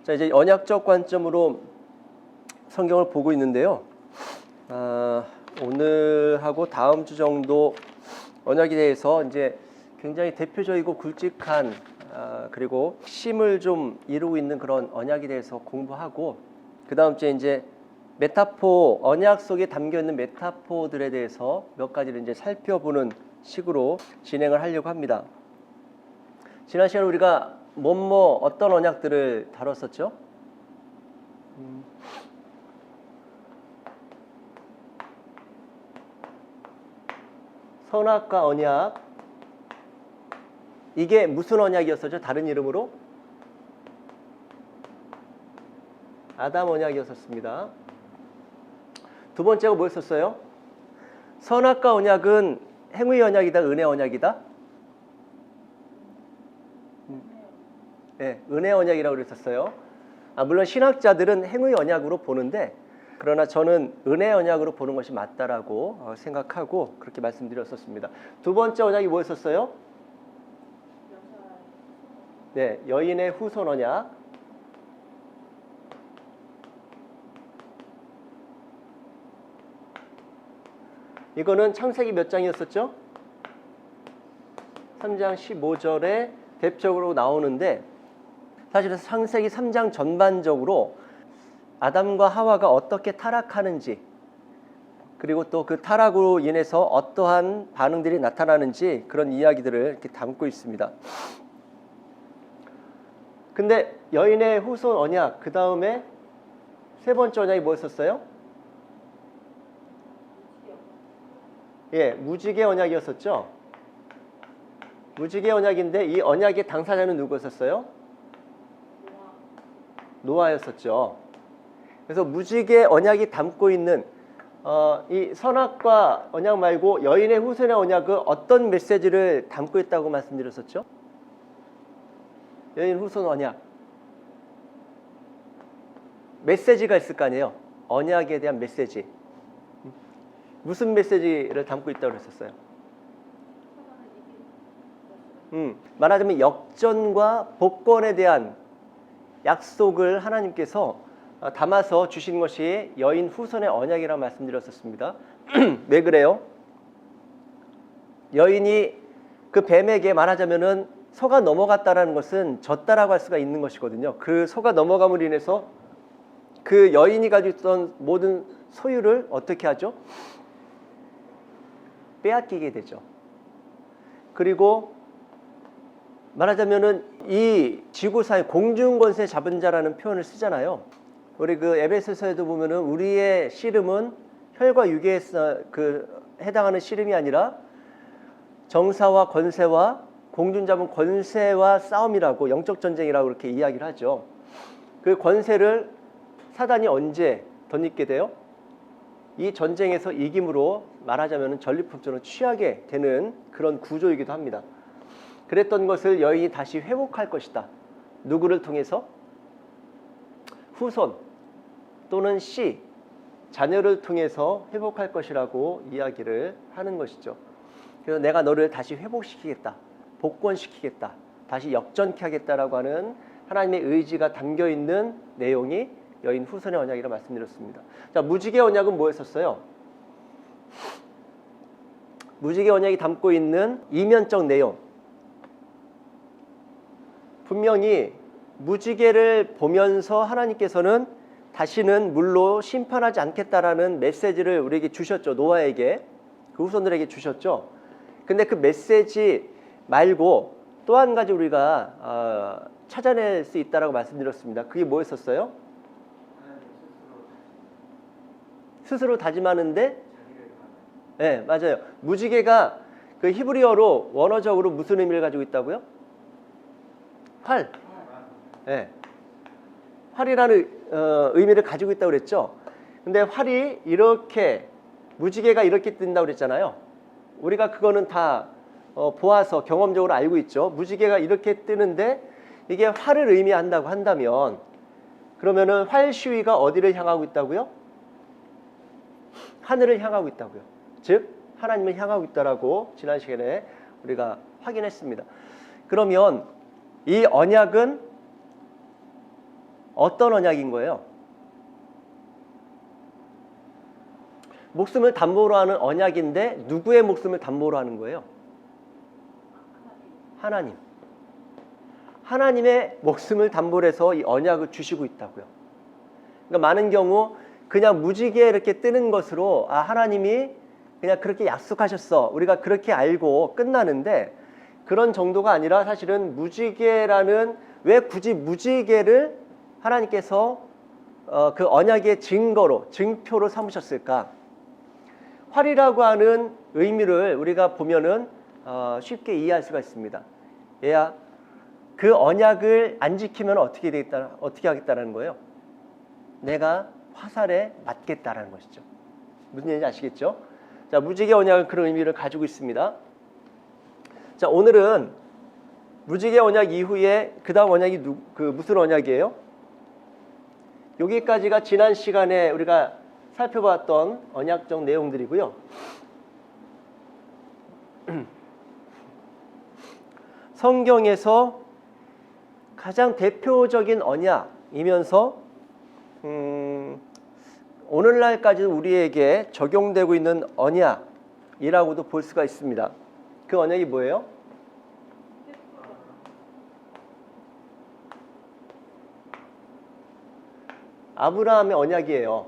자, 이제 언약적 관점으로 성경을 보고 있는데요. 오늘하고 다음 주 정도 언약에 대해서 이제 굉장히 대표적이고 굵직한 그리고 핵심을 좀 이루고 있는 그런 언약에 대해서 공부하고, 그 다음 주에 이제 메타포, 언약 속에 담겨 있는 메타포들에 대해서 몇 가지를 이제 살펴보는 식으로 진행을 하려고 합니다. 지난 시간에 우리가 어떤 언약들을 다뤘었죠? 선악과 언약, 이게 무슨 언약이었었죠? 다른 이름으로? 아담 언약이었었습니다. 두 번째가 뭐였었어요? 선악과 언약은 행위 언약이다, 은혜 언약이다? 네, 은혜 언약이라고 그랬었어요. 물론 신학자들은 행위 언약으로 보는데, 그러나 저는 은혜 언약으로 보는 것이 맞다라고 생각하고 그렇게 말씀드렸었습니다. 두 번째 언약이 뭐였었어요? 네, 여인의 후손 언약. 이거는 창세기 몇 장이었었죠? 3장 15절에 대표적으로 나오는데, 사실은 창세기 3장 전반적으로 아담과 하와가 어떻게 타락하는지, 그리고 또 그 타락으로 인해서 어떠한 반응들이 나타나는지 그런 이야기들을 이렇게 담고 있습니다. 근데 여인의 후손 언약, 그 다음에 세 번째 언약이 뭐였었어요? 예, 무지개 언약이었었죠. 무지개 언약인데 이 언약의 당사자는 누구였었어요? 노아였었죠. 그래서 무지개 언약이 담고 있는 이 선악과 언약 말고 여인의 후손의 언약은 어떤 메시지를 담고 있다고 말씀드렸었죠? 여인 후손 언약, 메시지가 있을 거 아니에요. 언약에 대한 메시지. 무슨 메시지를 담고 있다고 그랬었어요? 말하자면 역전과 복권에 대한 약속을 하나님께서 담아서 주신 것이 여인 후손의 언약이라고 말씀드렸었습니다. 왜 그래요? 여인이 그 뱀에게 말하자면은 속아 넘어갔다라는 것은 졌다라고 할 수가 있는 것이거든요. 그 속아 넘어감으로 인해서 그 여인이 가지고 있던 모든 소유를 어떻게 하죠? 빼앗기게 되죠. 그리고 말하자면은 이 지구상의 공중권세 잡은 자라는 표현을 쓰잖아요. 우리 그 에베소서에도 보면은 우리의 씨름은 혈과 육에 해당하는 씨름이 아니라 정사와 권세와 공중 잡은 권세와 싸움이라고, 영적 전쟁이라고 그렇게 이야기를 하죠. 그 권세를 사단이 언제 덧입게 돼요? 이 전쟁에서 이김으로 말하자면 전리품처럼 취하게 되는 그런 구조이기도 합니다. 그랬던 것을 여인이 다시 회복할 것이다. 누구를 통해서? 후손 또는 씨, 자녀를 통해서 회복할 것이라고 이야기를 하는 것이죠. 그래서 내가 너를 다시 회복시키겠다, 복권시키겠다, 다시 역전케 하겠다라고 하는 하나님의 의지가 담겨있는 내용이 여인 후손의 언약이라고 말씀드렸습니다. 자, 무지개 언약은 뭐였었어요? 무지개 언약이 담고 있는 이면적 내용, 분명히 무지개를 보면서 하나님께서는 다시는 물로 심판하지 않겠다라는 메시지를 우리에게 주셨죠. 노아에게, 그 후손들에게 주셨죠. 근데 그 메시지 말고 또 한 가지 우리가 찾아낼 수 있다라고 말씀드렸습니다. 그게 뭐였었어요? 스스로 다짐하는데, 네, 맞아요. 무지개가 그 히브리어로 원어적으로 무슨 의미를 가지고 있다고요? 활. 네. 활이라는 의미를 가지고 있다고 그랬죠. 근데 활이 이렇게, 무지개가 이렇게 뜬다고 그랬잖아요. 우리가 그거는 다 보아서 경험적으로 알고 있죠. 무지개가 이렇게 뜨는데 이게 활을 의미한다고 한다면, 그러면은 활 시위가 어디를 향하고 있다고요? 하늘을 향하고 있다고요. 즉 하나님을 향하고 있다라고 지난 시간에 우리가 확인했습니다. 그러면 이 언약은 어떤 언약인 거예요? 목숨을 담보로 하는 언약인데 누구의 목숨을 담보로 하는 거예요? 하나님. 하나님의 목숨을 담보로 해서 이 언약을 주시고 있다고요. 그러니까 많은 경우 그냥 무지개 이렇게 뜨는 것으로 아 하나님이 그냥 그렇게 약속하셨어. 우리가 그렇게 알고 끝나는데 그런 정도가 아니라 사실은 무지개라는 왜 굳이 무지개를 하나님께서 그 언약의 증거로 증표로 삼으셨을까? 활이라고 하는 의미를 우리가 보면은 쉽게 이해할 수가 있습니다. 얘야 그 언약을 안 지키면 어떻게 하겠다는 거예요? 내가 화살에 맞겠다라는 것이죠. 무슨 얘기인지 아시겠죠? 자, 무지개 언약은 그런 의미를 가지고 있습니다. 자, 오늘은 무지개 언약 이후에 그 다음 언약이 무슨 언약이에요? 여기까지가 지난 시간에 우리가 살펴봤던 언약적 내용들이고요. 성경에서 가장 대표적인 언약이면서 오늘날까지는 우리에게 적용되고 있는 언약이라고도 볼 수가 있습니다. 그 언약이 뭐예요? 아브라함의 언약이에요.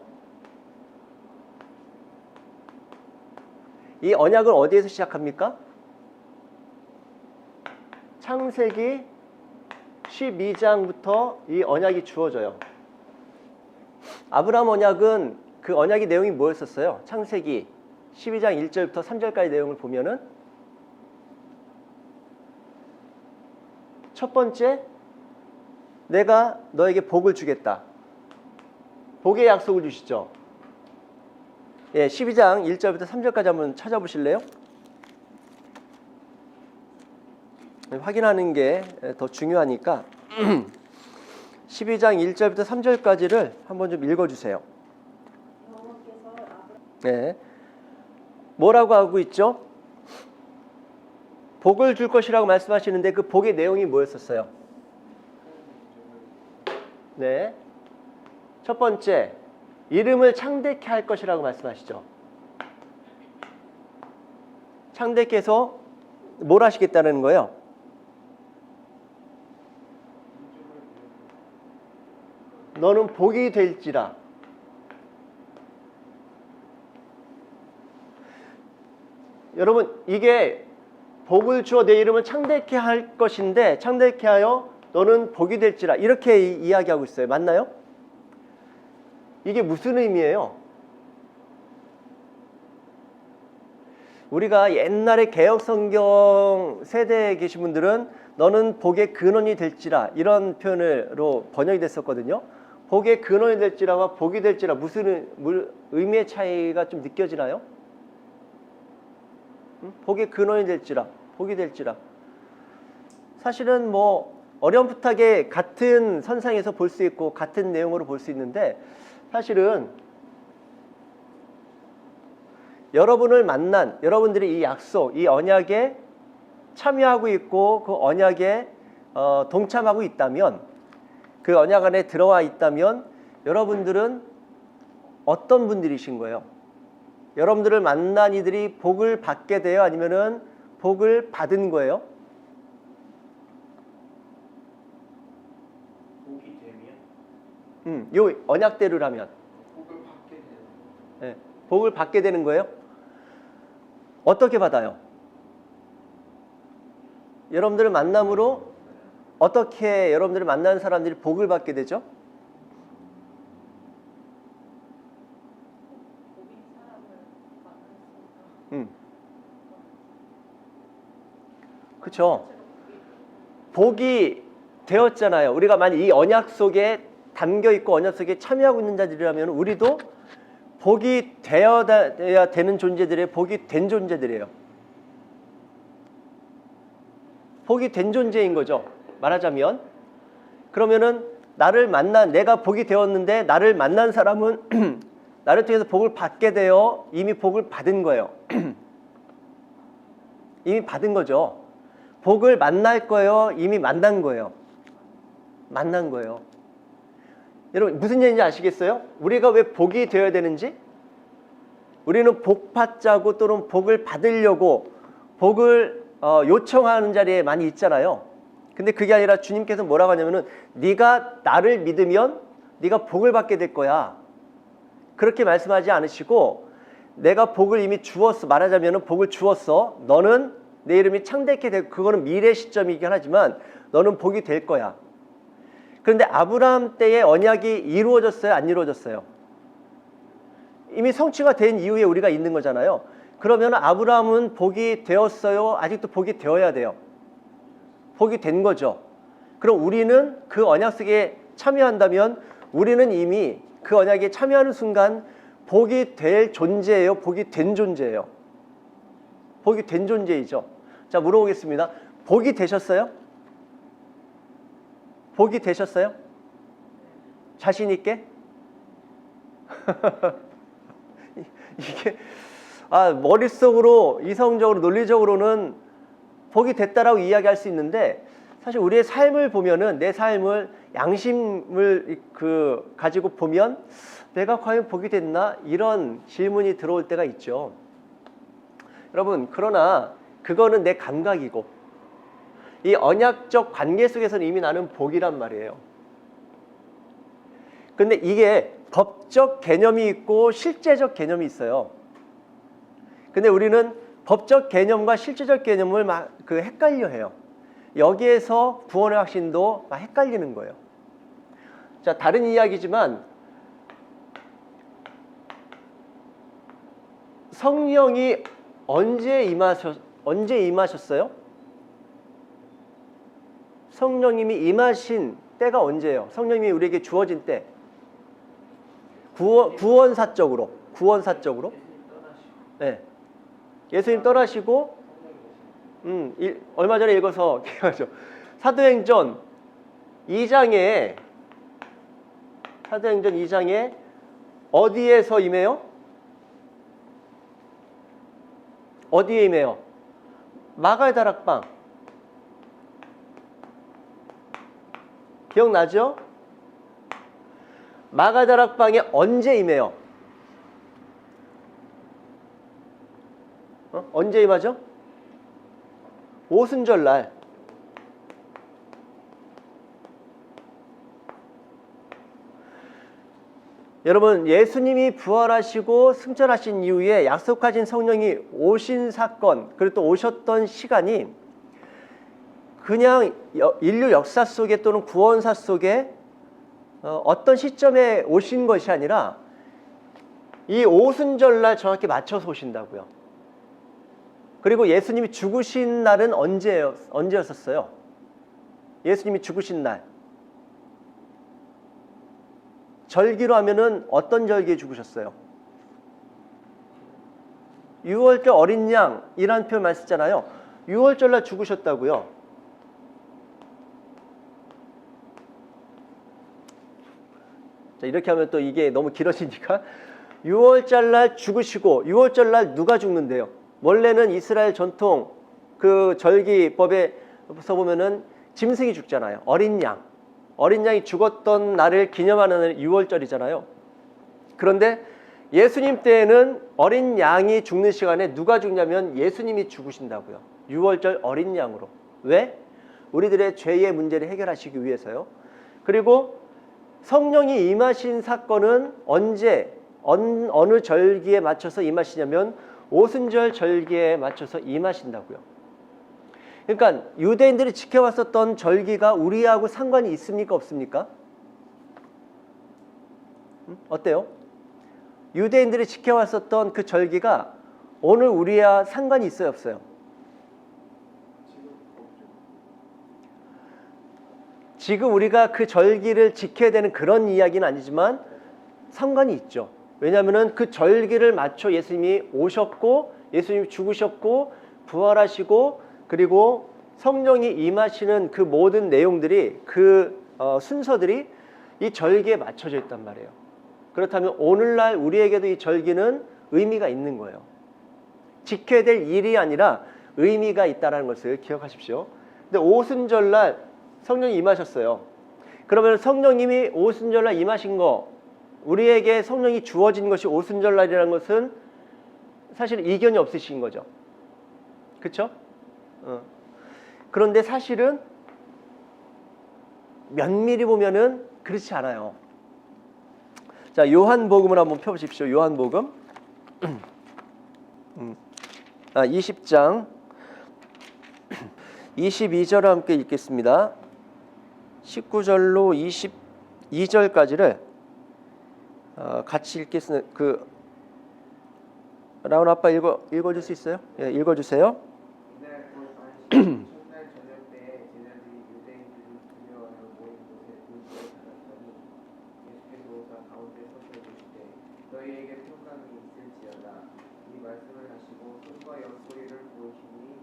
이 언약을 어디에서 시작합니까? 창세기 12장부터 이 언약이 주어져요. 아브라함 언약은 그 언약의 내용이 뭐였었어요? 창세기 12장 1절부터 3절까지 내용을 보면은 첫 번째, 내가 너에게 복을 주겠다. 복의 약속을 주시죠. 예, 12장 1절부터 3절까지 한번 찾아보실래요? 확인하는 게 더 중요하니까 12장 1절부터 3절까지를 한번 좀 읽어주세요. 네. 뭐라고 하고 있죠? 복을 줄 것이라고 말씀하시는데 그 복의 내용이 뭐였었어요? 네. 첫 번째, 이름을 창대케 할 것이라고 말씀하시죠. 창대케 해서 뭘 하시겠다는 거예요? 너는 복이 될지라. 여러분, 이게 복을 주어 내 이름을 창대케 할 것인데 창대케 하여 너는 복이 될지라 이렇게 이야기하고 있어요. 맞나요? 이게 무슨 의미예요? 우리가 옛날에 개혁성경 세대에 계신 분들은 너는 복의 근원이 될지라 이런 표현으로 번역이 됐었거든요. 복의 근원이 될지라와 복이 될지라 무슨 의미의 차이가 좀 느껴지나요? 복의 근원이 될지라 복이 될지라 사실은 뭐 어렴풋하게 같은 선상에서 볼 수 있고 같은 내용으로 볼 수 있는데 사실은 여러분을 만난 여러분들이 이 약속, 이 언약에 참여하고 있고 그 언약에 동참하고 있다면 그 언약 안에 들어와 있다면 여러분들은 어떤 분들이신 거예요? 여러분들을 만난 이들이 복을 받게 돼요? 아니면은 복을 받은 거예요? 복이 되면? 요 언약대로라면 복을 받게 되는 거예요. 네, 복을 받게 되는 거예요? 어떻게 받아요? 여러분들을 만남으로 어떻게 여러분들을 만나는 사람들이 복을 받게 되죠? 그렇죠. 복이 되었잖아요. 우리가 만약 이 언약 속에 담겨 있고 언약 속에 참여하고 있는 자들이라면 우리도 복이 되어야 되는 존재들이에요. 복이 된 존재들이에요. 복이 된 존재인 거죠. 말하자면 그러면은 나를 만난 내가 복이 되었는데 나를 만난 사람은 나를 통해서 복을 받게 되어 이미 복을 받은 거예요. 이미 받은 거죠. 복을 만날 거예요. 이미 만난 거예요. 만난 거예요. 여러분 무슨 얘기인지 아시겠어요? 우리가 왜 복이 되어야 되는지? 우리는 복 받자고 또는 복을 받으려고 복을 요청하는 자리에 많이 있잖아요. 근데 그게 아니라 주님께서 뭐라고 하냐면은 네가 나를 믿으면 네가 복을 받게 될 거야. 그렇게 말씀하지 않으시고 내가 복을 이미 주었어. 말하자면은 복을 주었어. 너는 내 이름이 창대케 되고 그거는 미래 시점이긴 하지만 너는 복이 될 거야. 그런데 아브라함 때의 언약이 이루어졌어요? 안 이루어졌어요? 이미 성취가 된 이후에 우리가 있는 거잖아요. 그러면 아브라함은 복이 되었어요? 아직도 복이 되어야 돼요? 복이 된 거죠. 그럼 우리는 그 언약 속에 참여한다면 우리는 이미 그 언약에 참여하는 순간 복이 될 존재예요? 복이 된 존재예요? 복이 된 존재이죠. 자, 물어보겠습니다. 복이 되셨어요? 복이 되셨어요? 자신 있게? 이게 머릿속으로 이성적으로 논리적으로는 복이 됐다라고 이야기할 수 있는데 사실 우리의 삶을 보면은 내 삶을 양심을 가지고 보면 내가 과연 복이 됐나 이런 질문이 들어올 때가 있죠. 여러분 그러나 그거는 내 감각이고 이 언약적 관계 속에서는 이미 나는 복이란 말이에요. 근데 이게 법적 개념이 있고 실제적 개념이 있어요. 근데 우리는 법적 개념과 실제적 개념을 막 헷갈려 해요. 여기에서 구원의 확신도 막 헷갈리는 거예요. 자, 다른 이야기지만 성령이 언제 임하셨어요? 성령님이 임하신 때가 언제예요? 성령님이 우리에게 주어진 때. 구원사적으로. 네. 예수님 떠나시고 얼마 전에 읽어서 기억하죠. 사도행전 2장에 어디에서 임해요? 어디에 임해요? 마가다락방. 기억나죠? 마가다락방에 언제 임해요? 언제 임하죠? 오순절날. 여러분 예수님이 부활하시고 승천하신 이후에 약속하신 성령이 오신 사건 그리고 또 오셨던 시간이 그냥 인류 역사 속에 또는 구원사 속에 어떤 시점에 오신 것이 아니라 이 오순절날 정확히 맞춰서 오신다고요. 그리고 예수님이 죽으신 날은 언제였었어요? 예수님이 죽으신 날. 절기로 하면은 어떤 절기에 죽으셨어요? 6월절 어린 양이라는 표현 많이 쓰잖아요. 6월절 날 죽으셨다고요. 자, 이렇게 하면 또 이게 너무 길어지니까 6월절 날 죽으시고 6월절 날 누가 죽는데요? 원래는 이스라엘 전통 그 절기법에서 보면은 짐승이 죽잖아요. 어린 양이 죽었던 날을 기념하는 날 6월절이잖아요. 그런데 예수님 때에는 어린 양이 죽는 시간에 누가 죽냐면 예수님이 죽으신다고요. 6월절 어린 양으로. 왜? 우리들의 죄의 문제를 해결하시기 위해서요. 그리고 성령이 임하신 사건은 언제 어느 절기에 맞춰서 임하시냐면 오순절 절기에 맞춰서 임하신다고요. 그러니까 유대인들이 지켜왔었던 절기가 우리하고 상관이 있습니까? 없습니까? 어때요? 유대인들이 지켜왔었던 그 절기가 오늘 우리와 상관이 있어요? 없어요? 지금 우리가 그 절기를 지켜야 되는 그런 이야기는 아니지만 상관이 있죠. 왜냐하면 그 절기를 맞춰 예수님이 오셨고 예수님이 죽으셨고 부활하시고 그리고 성령이 임하시는 그 모든 내용들이 순서들이 이 절기에 맞춰져 있단 말이에요. 그렇다면 오늘날 우리에게도 이 절기는 의미가 있는 거예요. 지켜야 될 일이 아니라 의미가 있다는 것을 기억하십시오. 근데 오순절날 성령이 임하셨어요. 그러면 성령님이 오순절날 임하신 거, 우리에게 성령이 주어진 것이 오순절날이라는 것은 사실 이견이 없으신 거죠. 그렇죠? 그런데 사실은 면밀히 보면은 그렇지 않아요. 자, 요한복음을 한번 펴보십시오. 요한복음 20장 22절을 함께 읽겠습니다. 19절로 22절까지를 같이 읽겠습니다. 라운 아빠 읽어줄 수 있어요? 예, 읽어주세요. 이날 곧 안식 첫날 저녁 때에 제자들이 유대인들을 두려워하는 모인 곳에 문지를 닫았더니 예수께서 오사 가운데 서서 이르시되 너희에게 평강이 있을지어다. 이 말씀을 하시고 손과 옆구리를 보이시니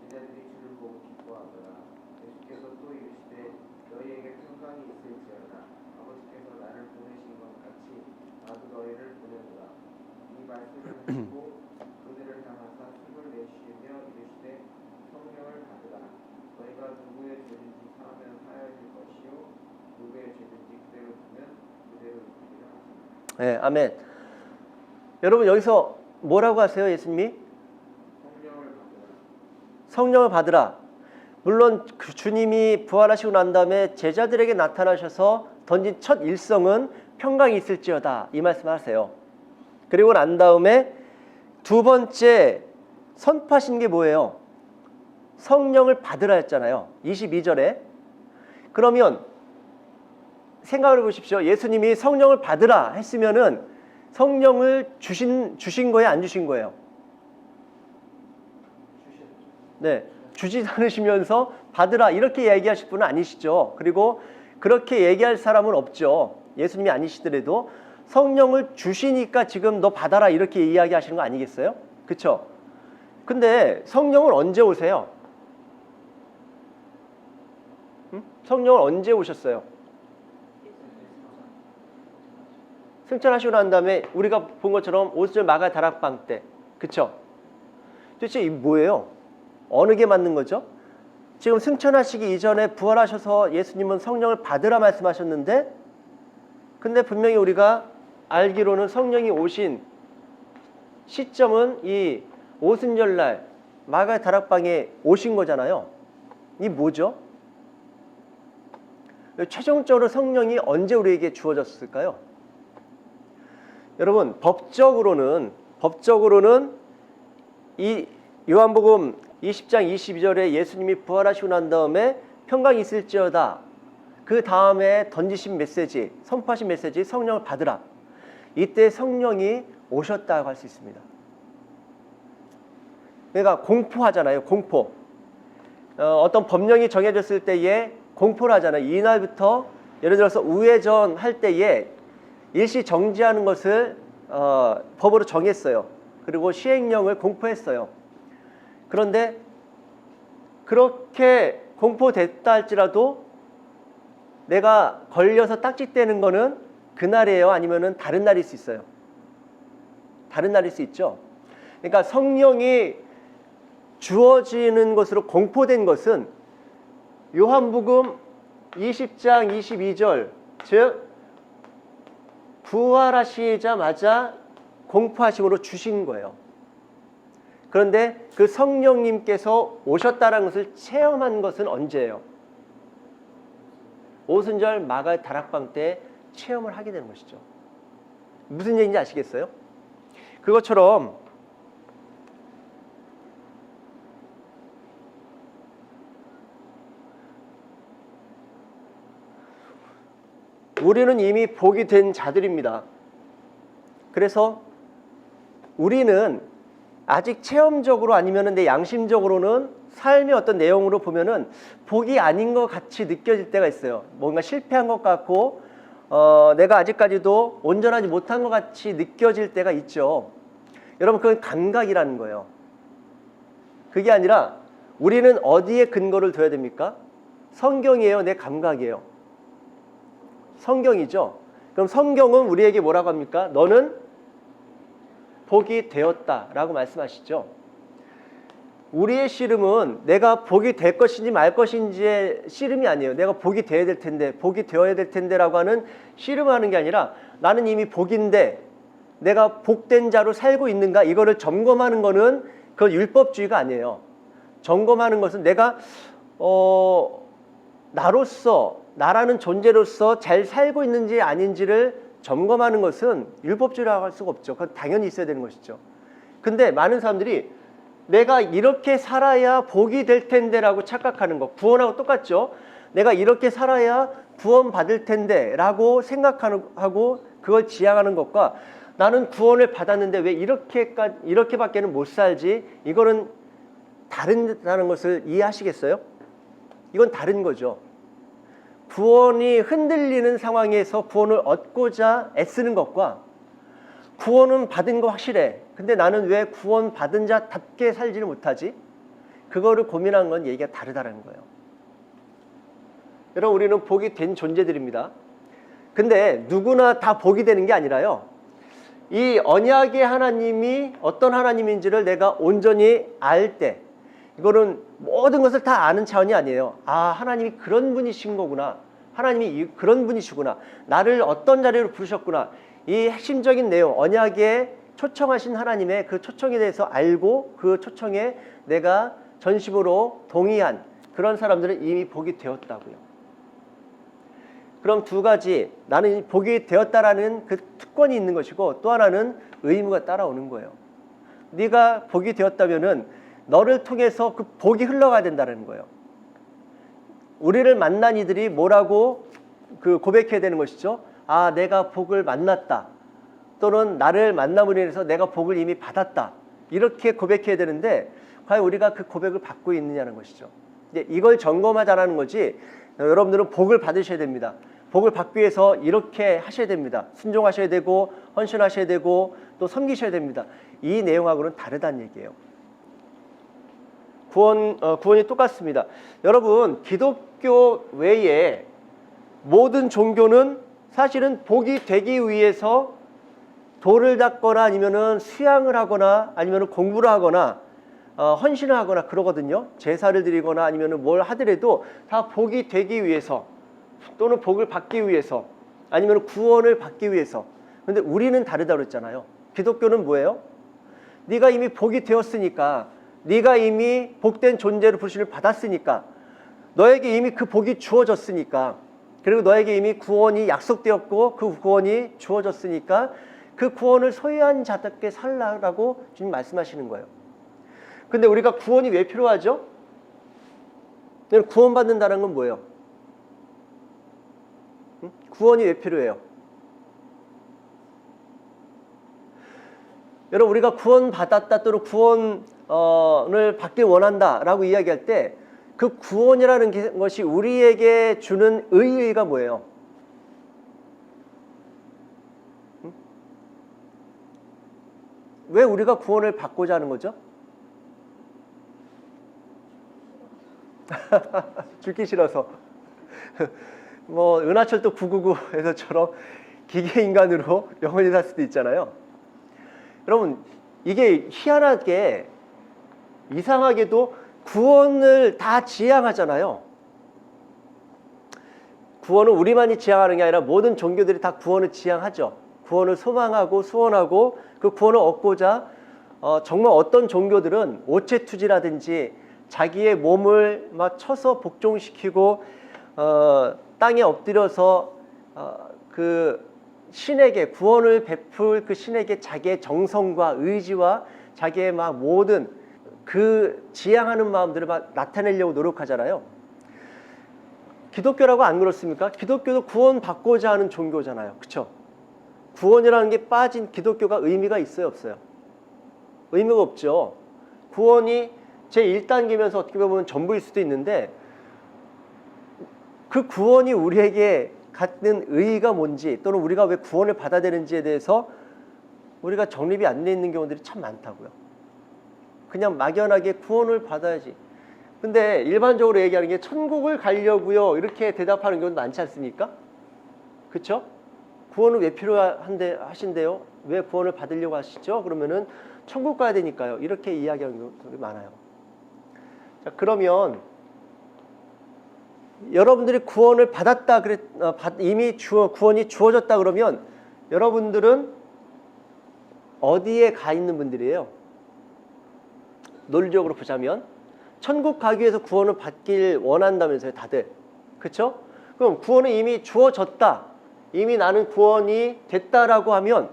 제자들이 주를 보고 기뻐하더라. 예수께서 또 이르시되 너희에게 평강이 있을지어다. 아버지께서 나를 보내신 것 같이 나도 너희를 보내노라. 이 말씀을 하시고 그들을 향하사 숨을 내쉬며 이르시되 성령을 받으라. 너희가 누구의 죄든지 사하면 사하여질 것이요 누구의 죄든지 그대로 두면 그대로 있으리라 하시니라. 네, 아멘. 여러분 여기서 뭐라고 하세요, 예수님이? 성령을 받으라. 성령을 받으라. 물론 그 주님이 부활하시고 난 다음에 제자들에게 나타나셔서 던진 첫 일성은 평강이 있을지어다 이 말씀하세요. 그리고 난 다음에 두 번째 선포하신 게 뭐예요? 성령을 받으라 했잖아요. 22절에. 그러면 생각을 해보십시오. 예수님이 성령을 받으라 했으면은 성령을 주신 거예요, 안 주신 거예요? 네, 주지 않으시면서 받으라 이렇게 얘기하실 분은 아니시죠. 그리고 그렇게 얘기할 사람은 없죠. 예수님이 아니시더라도 성령을 주시니까 지금 너 받아라 이렇게 이야기하시는 거 아니겠어요? 그렇죠? 근데 성령은 언제 오세요? 성령은 언제 오셨어요? 승천하시고 난 다음에 우리가 본 것처럼 오순절 마가 다락방 때, 그렇죠? 도대체 이 뭐예요? 어느 게 맞는 거죠? 지금 승천하시기 이전에 부활하셔서 예수님은 성령을 받으라 말씀하셨는데, 근데 분명히 우리가 알기로는 성령이 오신 시점은 이 오순절날 마가 다락방에 오신 거잖아요. 이 뭐죠? 최종적으로 성령이 언제 우리에게 주어졌을까요? 여러분 법적으로는 이 요한복음 20장 22절에 예수님이 부활하시고 난 다음에 평강이 있을지어다. 그 다음에 던지신 메시지, 선포하신 메시지 성령을 받으라. 이때 성령이 오셨다고 할 수 있습니다. 그러니까 공포하잖아요. 공포. 어떤 법령이 정해졌을 때에 공포를 하잖아요. 이날부터 예를 들어서 우회전 할 때에 일시 정지하는 것을 법으로 정했어요. 그리고 시행령을 공포했어요. 그런데 그렇게 공포됐다 할지라도 내가 걸려서 딱지 떼는 거는 그날이에요? 아니면은 다른 날일 수 있어요? 다른 날일 수 있죠. 그러니까 성령이 주어지는 것으로 공포된 것은 요한복음 20장 22절, 즉 부활하시자마자 공포하심으로 주신 거예요. 그런데 그 성령님께서 오셨다는 것을 체험한 것은 언제예요? 오순절 마가 다락방 때 체험을 하게 되는 것이죠. 무슨 얘기인지 아시겠어요? 그것처럼 우리는 이미 복이 된 자들입니다. 그래서 우리는 아직 체험적으로 아니면 내 양심적으로는 삶의 어떤 내용으로 보면은 복이 아닌 것 같이 느껴질 때가 있어요. 뭔가 실패한 것 같고 내가 아직까지도 온전하지 못한 것 같이 느껴질 때가 있죠. 여러분 그건 감각이라는 거예요. 그게 아니라 우리는 어디에 근거를 둬야 됩니까? 성경이에요, 내 감각이에요? 성경이죠. 그럼 성경은 우리에게 뭐라고 합니까? 너는 복이 되었다라고 말씀하시죠. 우리의 씨름은 내가 복이 될 것인지 말 것인지의 씨름이 아니에요. 내가 복이 되어야 될 텐데, 복이 되어야 될 텐데라고 하는 씨름을 하는 게 아니라 나는 이미 복인데 내가 복된 자로 살고 있는가 이거를 점검하는 거는 그건 율법주의가 아니에요. 점검하는 것은 내가 나로서 나라는 존재로서 잘 살고 있는지 아닌지를 점검하는 것은 율법주의라고 할 수가 없죠. 그건 당연히 있어야 되는 것이죠. 근데 많은 사람들이 내가 이렇게 살아야 복이 될 텐데라고 착각하는 것, 구원하고 똑같죠. 내가 이렇게 살아야 구원 받을 텐데라고 생각하고 그걸 지향하는 것과 나는 구원을 받았는데 왜 이렇게밖에는 못 살지? 이거는 다르다는 것을 이해하시겠어요? 이건 다른 거죠. 구원이 흔들리는 상황에서 구원을 얻고자 애쓰는 것과 구원은 받은 거 확실해. 근데 나는 왜 구원 받은 자답게 살지를 못하지? 그거를 고민하는 건 얘기가 다르다는 거예요. 여러분, 우리는 복이 된 존재들입니다. 근데 누구나 다 복이 되는 게 아니라요. 이 언약의 하나님이 어떤 하나님인지를 내가 온전히 알 때, 이거는 모든 것을 다 아는 차원이 아니에요. 아, 하나님이 그런 분이신 거구나. 하나님이 그런 분이시구나. 나를 어떤 자리로 부르셨구나. 이 핵심적인 내용, 언약에 초청하신 하나님의 그 초청에 대해서 알고 그 초청에 내가 전심으로 동의한 그런 사람들은 이미 복이 되었다고요. 그럼 두 가지, 나는 복이 되었다라는 그 특권이 있는 것이고 또 하나는 의무가 따라오는 거예요. 네가 복이 되었다면은 너를 통해서 그 복이 흘러가야 된다는 거예요. 우리를 만난 이들이 뭐라고 그 고백해야 되는 것이죠. 아, 내가 복을 만났다. 또는 나를 만남으로 인해서 내가 복을 이미 받았다. 이렇게 고백해야 되는데 과연 우리가 그 고백을 받고 있느냐는 것이죠. 이제 이걸 점검하자라는 거지. 여러분들은 복을 받으셔야 됩니다. 복을 받기 위해서 이렇게 하셔야 됩니다. 순종하셔야 되고 헌신하셔야 되고 또 섬기셔야 됩니다. 이 내용하고는 다르다는 얘기예요. 구원이 똑같습니다. 여러분, 기독교 외에 모든 종교는 사실은 복이 되기 위해서 돌을 닦거나 아니면은 수양을 하거나 아니면은 공부를 하거나 헌신을 하거나 그러거든요. 제사를 드리거나 아니면은 뭘 하더라도 다 복이 되기 위해서 또는 복을 받기 위해서 아니면 구원을 받기 위해서. 근데 우리는 다르다고 그랬잖아요. 기독교는 뭐예요? 네가 이미 복이 되었으니까, 네가 이미 복된 존재로 부르심을 받았으니까, 너에게 이미 그 복이 주어졌으니까, 그리고 너에게 이미 구원이 약속되었고 그 구원이 주어졌으니까 그 구원을 소유한 자답게 살라고 주님 말씀하시는 거예요. 근데 우리가 구원이 왜 필요하죠? 구원받는다는 건 뭐예요? 구원이 왜 필요해요? 여러분, 우리가 구원받았다 또는 구원을 받길 원한다라고 이야기할 때 그 구원이라는 것이 우리에게 주는 의의가 뭐예요? 왜 우리가 구원을 받고자 하는 거죠? 죽기 싫어서. 뭐 은하철도 999에서처럼 기계 인간으로 영원히 살 수도 있잖아요. 여러분, 이게 희한하게 이상하게도 구원을 다 지향하잖아요. 구원은 우리만이 지향하는 게 아니라 모든 종교들이 다 구원을 지향하죠. 구원을 소망하고 소원하고 그 구원을 얻고자 정말 어떤 종교들은 오체투지라든지 자기의 몸을 막 쳐서 복종시키고 땅에 엎드려서 그 신에게 구원을 베풀 그 신에게 자기의 정성과 의지와 자기의 막 모든 그 지향하는 마음들을 막 나타내려고 노력하잖아요. 기독교라고 안 그렇습니까? 기독교도 구원받고자 하는 종교잖아요. 그렇죠? 구원이라는 게 빠진 기독교가 의미가 있어요, 없어요? 의미가 없죠. 구원이 제1단계면서 어떻게 보면 전부일 수도 있는데 그 구원이 우리에게 갖는 의의가 뭔지 또는 우리가 왜 구원을 받아야 되는지에 대해서 우리가 정립이 안 돼 있는 경우들이 참 많다고요. 그냥 막연하게 구원을 받아야지. 근데 일반적으로 얘기하는 게 천국을 가려고요 이렇게 대답하는 경우도 많지 않습니까? 그렇죠? 구원은 왜 필요한데 하신대요? 왜 구원을 받으려고 하시죠? 그러면은 천국 가야 되니까요. 이렇게 이야기하는 경우도 많아요. 자, 그러면 여러분들이 구원을 받았다 이미 구원이 주어졌다 그러면 여러분들은 어디에 가 있는 분들이에요? 논리적으로 보자면 천국 가기 위해서 구원을 받길 원한다면서요, 다들. 그렇죠? 그럼 구원은 이미 주어졌다. 이미 나는 구원이 됐다라고 하면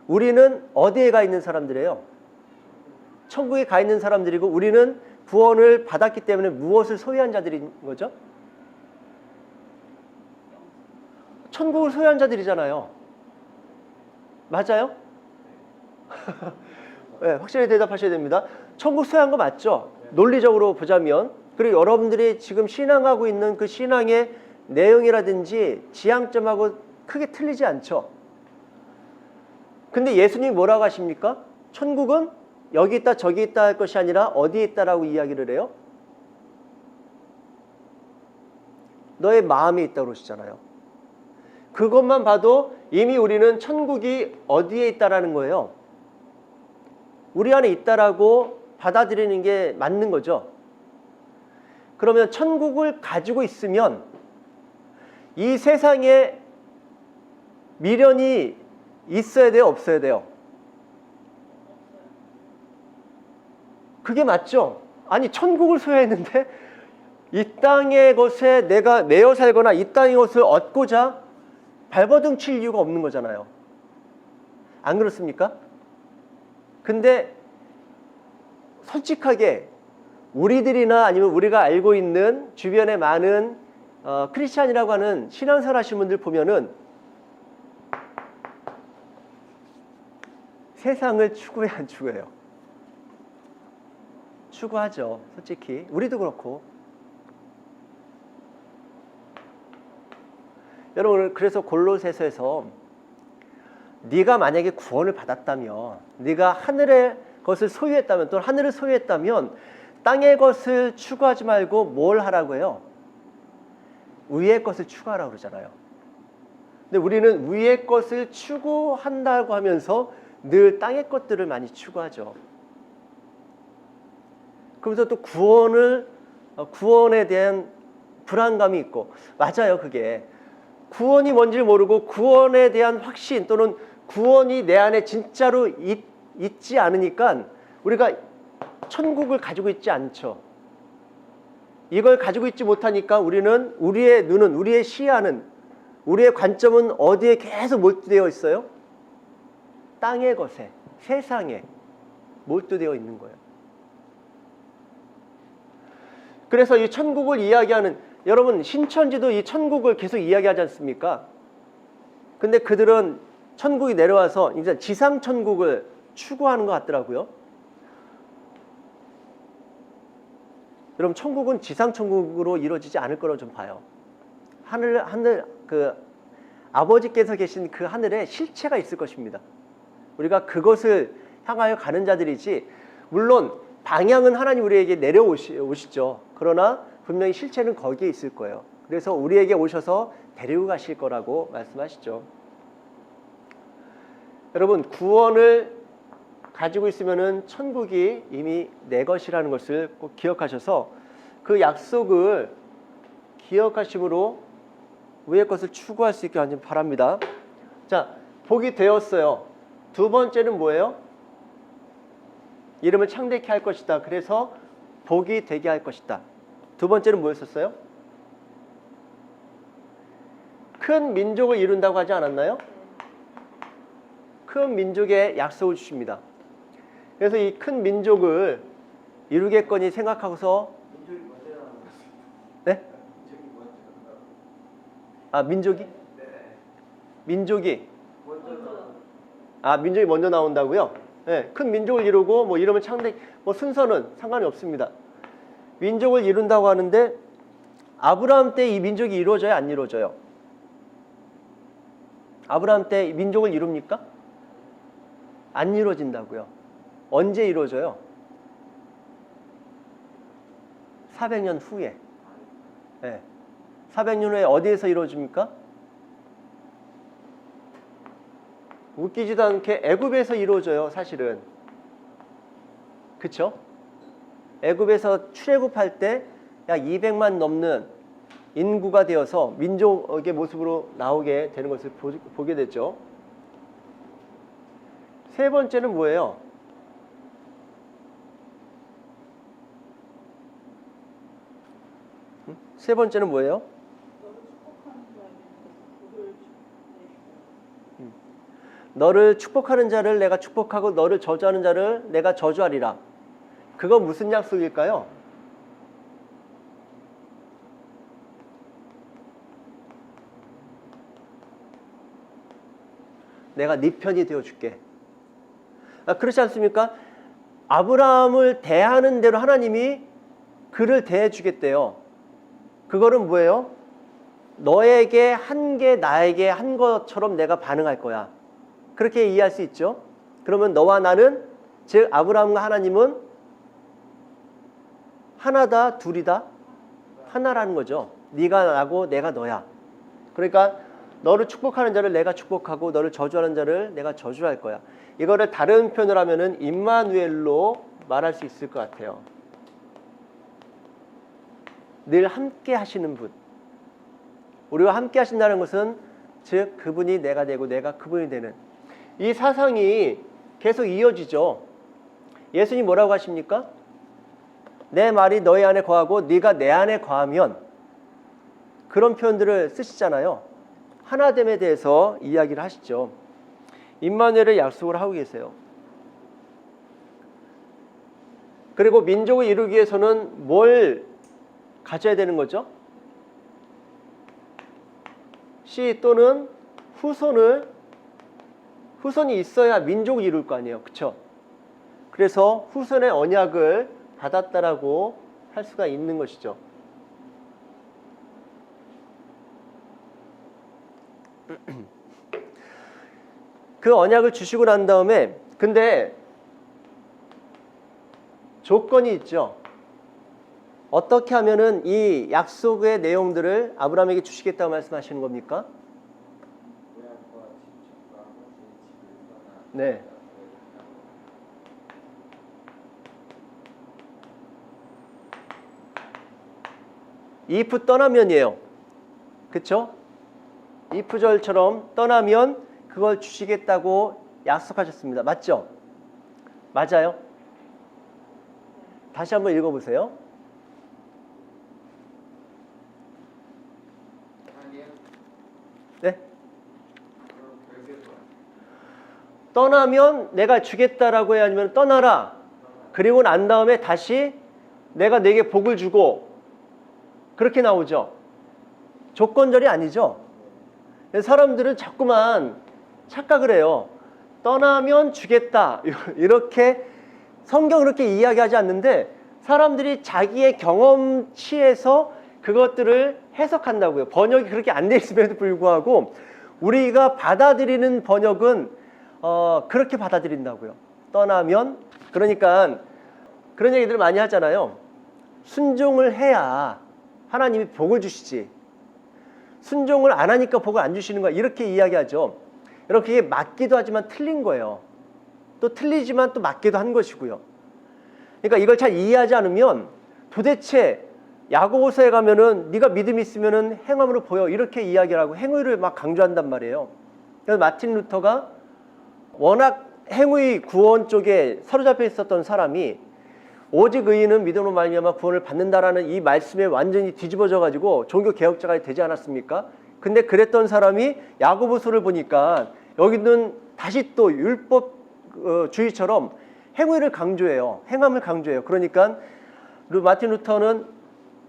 우리는 어디에 가 있는 사람들이에요? 천국에 가 있는 사람들이고 우리는 구원을 받았기 때문에 무엇을 소유한 자들인 거죠? 천국을 소유한 자들이잖아요. 맞아요? 네, 확실히 대답하셔야 됩니다. 천국 소유한 거 맞죠? 논리적으로 보자면. 그리고 여러분들이 지금 신앙하고 있는 그 신앙의 내용이라든지 지향점하고 크게 틀리지 않죠. 근데 예수님이 뭐라고 하십니까? 천국은 여기 있다 저기 있다 할 것이 아니라 어디에 있다라고 이야기를 해요? 너의 마음에 있다고 그러시잖아요. 그것만 봐도 이미 우리는 천국이 어디에 있다라는 거예요. 우리 안에 있다라고 받아들이는 게 맞는 거죠. 그러면 천국을 가지고 있으면 이 세상에 미련이 있어야 돼요, 없어야 돼요? 그게 맞죠? 아니, 천국을 소유했는데 이 땅의 것에 내가 매여 살거나 이 땅의 것을 얻고자 발버둥 칠 이유가 없는 거잖아요. 안 그렇습니까? 근데 솔직하게 우리들이나 아니면 우리가 알고 있는 주변에 많은 크리스찬이라고 하는 신앙생활 하시는 분들 보면은 세상을 추구해 안 추구해요? 추구하죠. 솔직히 우리도 그렇고. 여러분, 그래서 골로새서에서 네가 만약에 구원을 받았다면, 네가 하늘의 것을 소유했다면, 또는 하늘을 소유했다면 땅의 것을 추구하지 말고 뭘 하라고 해요? 위의 것을 추구하라고 그러잖아요. 근데 우리는 위의 것을 추구한다고 하면서 늘 땅의 것들을 많이 추구하죠. 그러면서 또 구원에 대한 불안감이 있고, 맞아요, 그게. 구원이 뭔지를 모르고 구원에 대한 확신 또는 구원이 내 안에 진짜로 있지 않으니까 우리가 천국을 가지고 있지 않죠. 이걸 가지고 있지 못하니까 우리는 우리의 눈은, 우리의 시야는, 우리의 관점은 어디에 계속 몰두되어 있어요? 땅의 것에, 세상에 몰두되어 있는 거예요. 그래서 이 천국을 이야기하는, 여러분 신천지도 이 천국을 계속 이야기하지 않습니까? 근데 그들은 천국이 내려와서 이제 지상 천국을 추구하는 것 같더라고요. 여러분, 천국은 지상 천국으로 이루어지지 않을 거라고 좀 봐요. 하늘 그 아버지께서 계신 그 하늘에 실체가 있을 것입니다. 우리가 그것을 향하여 가는 자들이지, 물론 방향은 하나님 우리에게 내려오시죠. 그러나 분명히 실체는 거기에 있을 거예요. 그래서 우리에게 오셔서 데리고 가실 거라고 말씀하시죠. 여러분, 구원을 가지고 있으면은 천국이 이미 내 것이라는 것을 꼭 기억하셔서 그 약속을 기억하심으로 위의 것을 추구할 수 있게 하길 바랍니다. 자, 복이 되었어요. 두 번째는 뭐예요? 이름을 창대케 할 것이다. 그래서 복이 되게 할 것이다. 두 번째는 뭐였었어요? 큰 민족을 이룬다고 하지 않았나요? 큰 민족의 약속을 주십니다. 그래서 이 큰 민족을 이루겠거니 생각하고서, 민족이 먼저 나온 거지. 네? 민족이 먼저 나온. 아, 민족이? 네. 민족이? 먼저 나온. 아, 민족이 먼저 나온다고요? 네, 큰 민족을 이루고 뭐 이러면 창대, 뭐 순서는 상관이 없습니다. 민족을 이룬다고 하는데 아브라함 때 이 민족이 이루어져요, 안 이루어져요? 아브라함 때 민족을 이룹니까? 안 이루어진다고요. 언제 이루어져요? 400년 후에. 네. 400년 후에 어디에서 이루어집니까? 웃기지도 않게 애굽에서 이루어져요, 사실은. 그쵸? 애굽에서 출애굽할 때 약 200만 넘는 인구가 되어서 민족의 모습으로 나오게 되는 것을 보게 됐죠. 세 번째는 뭐예요? 세 번째는 뭐예요? 너를 축복하는 자를 내가 축복하고 너를 저주하는 자를 내가 저주하리라. 그건 무슨 약속일까요? 내가 네 편이 되어줄게. 그렇지 않습니까? 아브라함을 대하는 대로 하나님이 그를 대해주겠대요. 그거는 뭐예요? 너에게 한 게 나에게 한 것처럼 내가 반응할 거야. 그렇게 이해할 수 있죠. 그러면 너와 나는, 즉 아브라함과 하나님은 하나다, 둘이다, 하나라는 거죠. 네가 나고 내가 너야. 그러니까 너를 축복하는 자를 내가 축복하고 너를 저주하는 자를 내가 저주할 거야. 이거를 다른 표현을 하면은 임마누엘로 말할 수 있을 것 같아요. 늘 함께 하시는 분. 우리와 함께 하신다는 것은 즉 그분이 내가 되고 내가 그분이 되는 이 사상이 계속 이어지죠. 예수님 뭐라고 하십니까? 내 말이 너희 안에 거하고 네가 내 안에 거하면, 그런 표현들을 쓰시잖아요. 하나됨에 대해서 이야기를 하시죠. 임마누엘의 약속을 하고 계세요. 그리고 민족을 이루기 위해서는 뭘 가져야 되는 거죠? 씨 또는 후손이 있어야 민족을 이룰 거 아니에요. 그렇죠? 그래서 후손의 언약을 받았다라고 할 수가 있는 것이죠. 그 언약을 주시고 난 다음에 근데 조건이 있죠. 어떻게 하면은 이 약속의 내용들을 아브라함에게 주시겠다고 말씀하시는 겁니까? 네. if 떠나면이에요. 그쵸? if절처럼 떠나면 그걸 주시겠다고 약속하셨습니다. 맞죠? 맞아요? 다시 한번 읽어보세요. 네? 떠나면 내가 주겠다라고 해야 아니면 떠나라. 그리고 난 다음에 다시 내가 내게 복을 주고 그렇게 나오죠. 조건절이 아니죠. 사람들은 자꾸만 착각을 해요. 떠나면 주겠다. 이렇게 성경 그렇게 이야기하지 않는데 사람들이 자기의 경험치에서 그것들을 해석한다고요. 번역이 그렇게 안 돼 있음에도 불구하고 우리가 받아들이는 번역은 그렇게 받아들인다고요. 떠나면. 그러니까 그런 얘기들을 많이 하잖아요. 순종을 해야 하나님이 복을 주시지. 순종을 안 하니까 복을 안 주시는 거야. 이렇게 이야기하죠. 이렇게 맞기도 하지만 틀린 거예요. 또 틀리지만 또 맞기도 한 것이고요. 그러니까 이걸 잘 이해하지 않으면 도대체 야고보서에 가면은 네가 믿음이 있으면은 행함으로 보여 이렇게 이야기를 하고 행위를 막 강조한단 말이에요. 그래서 마틴 루터가 워낙 행위 구원 쪽에 사로잡혀 있었던 사람이 오직 의인은 믿음으로 말미암아 구원을 받는다라는 이 말씀에 완전히 뒤집어져 가지고 종교 개혁자가 되지 않았습니까? 근데 그랬던 사람이 야고보서를 보니까 여기는 다시 또 율법주의처럼 행위를 강조해요. 행함을 강조해요. 그러니까 마틴 루터는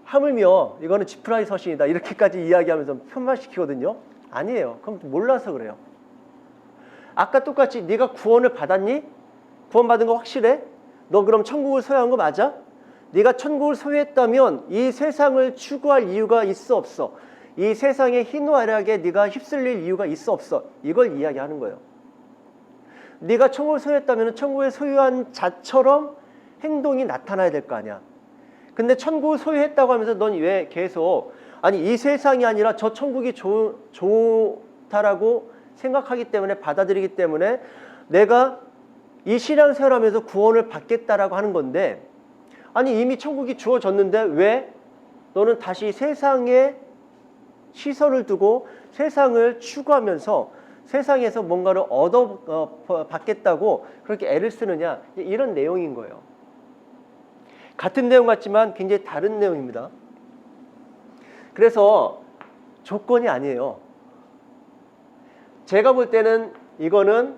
하물며 이거는 지푸라기 서신이다 이렇게까지 이야기하면서 편말시키거든요. 아니에요. 그럼 몰라서 그래요. 아까 똑같이 네가 구원을 받았니? 구원받은 거 확실해? 너 그럼 천국을 소유한 거 맞아? 네가 천국을 소유했다면 이 세상을 추구할 이유가 있어 없어? 이 세상의 희노애락에 네가 휩쓸릴 이유가 있어 없어? 이걸 이야기하는 거예요. 네가 천국을 소유했다면 천국을 소유한 자처럼 행동이 나타나야 될 거 아니야. 근데 천국을 소유했다고 하면서 넌 왜 계속 아니 이 세상이 아니라 저 천국이 좋다라고 생각하기 때문에 받아들이기 때문에 내가 이 신앙생활하면서 구원을 받겠다라고 하는 건데 아니 이미 천국이 주어졌는데 왜 너는 다시 세상에 시선을 두고 세상을 추구하면서 세상에서 뭔가를 받겠다고 그렇게 애를 쓰느냐, 이런 내용인 거예요. 같은 내용 같지만 굉장히 다른 내용입니다. 그래서 조건이 아니에요. 제가 볼 때는 이거는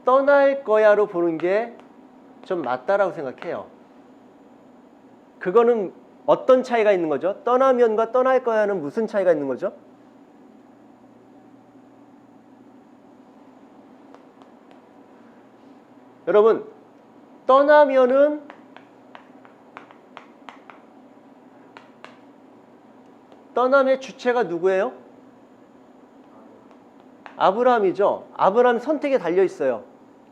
떠날 거야로 보는 게 좀 맞다라고 생각해요. 그거는 어떤 차이가 있는 거죠? 떠나면과 떠날 거야는 무슨 차이가 있는 거죠? 여러분, 떠나면은 떠남의 주체가 누구예요? 아브라함이죠. 아브라함 선택에 달려 있어요.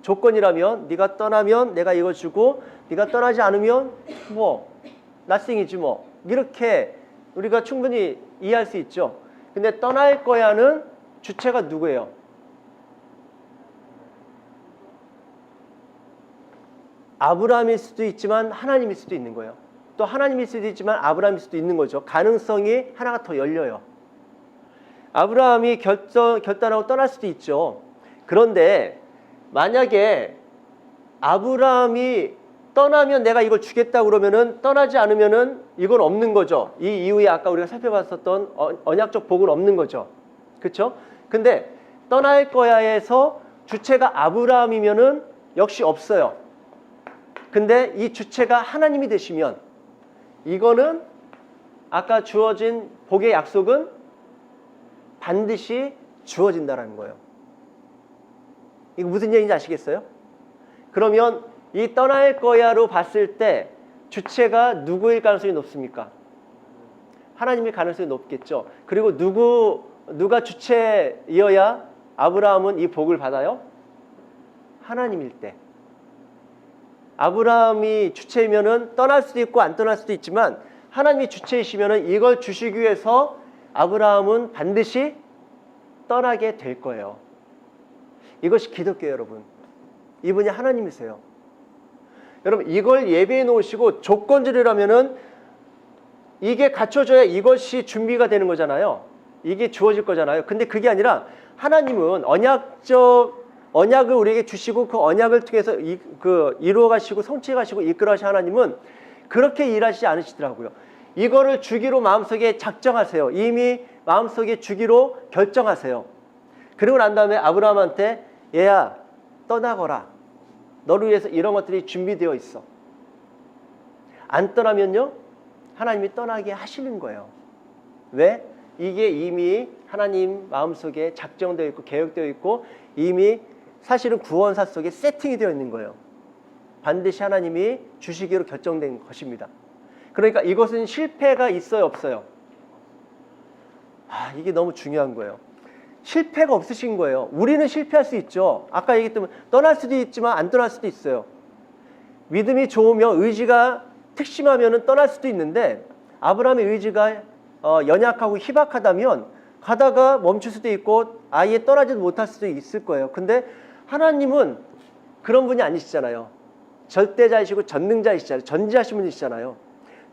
조건이라면 네가 떠나면 내가 이거 주고 네가 떠나지 않으면 뭐 nothing이지 뭐. 이렇게 우리가 충분히 이해할 수 있죠. 근데 떠날 거야는 주체가 누구예요? 아브라함일 수도 있지만 하나님일 수도 있는 거예요. 또 하나님일 수도 있지만 아브라함일 수도 있는 거죠. 가능성이 하나가 더 열려요. 아브라함이 결단하고 떠날 수도 있죠. 그런데 만약에 아브라함이 떠나면 내가 이걸 주겠다 그러면은 떠나지 않으면은 이건 없는 거죠. 이 이후에 아까 우리가 살펴봤었던 언약적 복은 없는 거죠. 그렇죠? 근데 떠날 거야에서 주체가 아브라함이면은 역시 없어요. 근데 이 주체가 하나님이 되시면 이거는 아까 주어진 복의 약속은 반드시 주어진다라는 거예요. 이거 무슨 얘기인지 아시겠어요? 그러면 이 떠날 거야로 봤을 때 주체가 누구일 가능성이 높습니까? 하나님일 가능성이 높겠죠. 그리고 누가 주체이어야 아브라함은 이 복을 받아요? 하나님일 때. 아브라함이 주체이면은 떠날 수도 있고 안 떠날 수도 있지만 하나님이 주체이시면은 이걸 주시기 위해서 아브라함은 반드시 떠나게 될 거예요. 이것이 기독교예요, 여러분. 이분이 하나님이세요. 여러분, 이걸 예배해 놓으시고 조건들이라면은 이게 갖춰져야 이것이 준비가 되는 거잖아요. 이게 주어질 거잖아요. 근데 그게 아니라 하나님은 언약을 우리에게 주시고 그 언약을 통해서 이루어 가시고 성취해 가시고 이끌어 가신 하나님은 그렇게 일하시지 않으시더라고요. 이거를 주기로 마음속에 작정하세요. 이미 마음속에 주기로 결정하세요. 그리고 난 다음에 아브라함한테 얘야 떠나거라. 너를 위해서 이런 것들이 준비되어 있어. 안 떠나면요 하나님이 떠나게 하시는 거예요. 왜? 이게 이미 하나님 마음속에 작정되어 있고 계획되어 있고 이미 사실은 구원사 속에 세팅이 되어 있는 거예요. 반드시 하나님이 주시기로 결정된 것입니다. 그러니까 이것은 실패가 있어요, 없어요? 이게 너무 중요한 거예요. 실패가 없으신 거예요. 우리는 실패할 수 있죠. 아까 얘기했던 떠날 수도 있지만 안 떠날 수도 있어요. 믿음이 좋으면 의지가 특심하면 떠날 수도 있는데 아브라함의 의지가 연약하고 희박하다면 가다가 멈출 수도 있고 아예 떠나지도 못할 수도 있을 거예요. 근데 하나님은 그런 분이 아니시잖아요. 절대자이시고 전능자이시잖아요. 전지하신 분이시잖아요.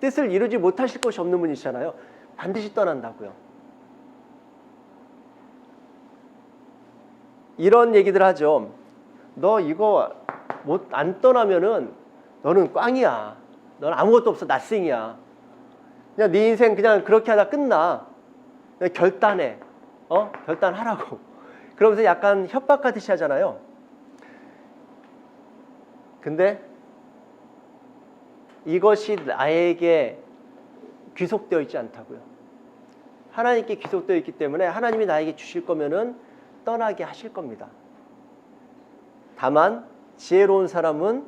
뜻을 이루지 못하실 것이 없는 분이시잖아요. 반드시 떠난다고요. 이런 얘기들 하죠. 너 이거 안 떠나면은 너는 꽝이야. 너는 아무것도 없어. 낫싱이야. 그냥 네 인생 그냥 그렇게 하다 끝나. 그냥 결단해. 결단하라고. 그러면서 약간 협박하듯이 하잖아요. 근데 이것이 나에게 귀속되어 있지 않다고요. 하나님께 귀속되어 있기 때문에 하나님이 나에게 주실 거면은 떠나게 하실 겁니다. 다만 지혜로운 사람은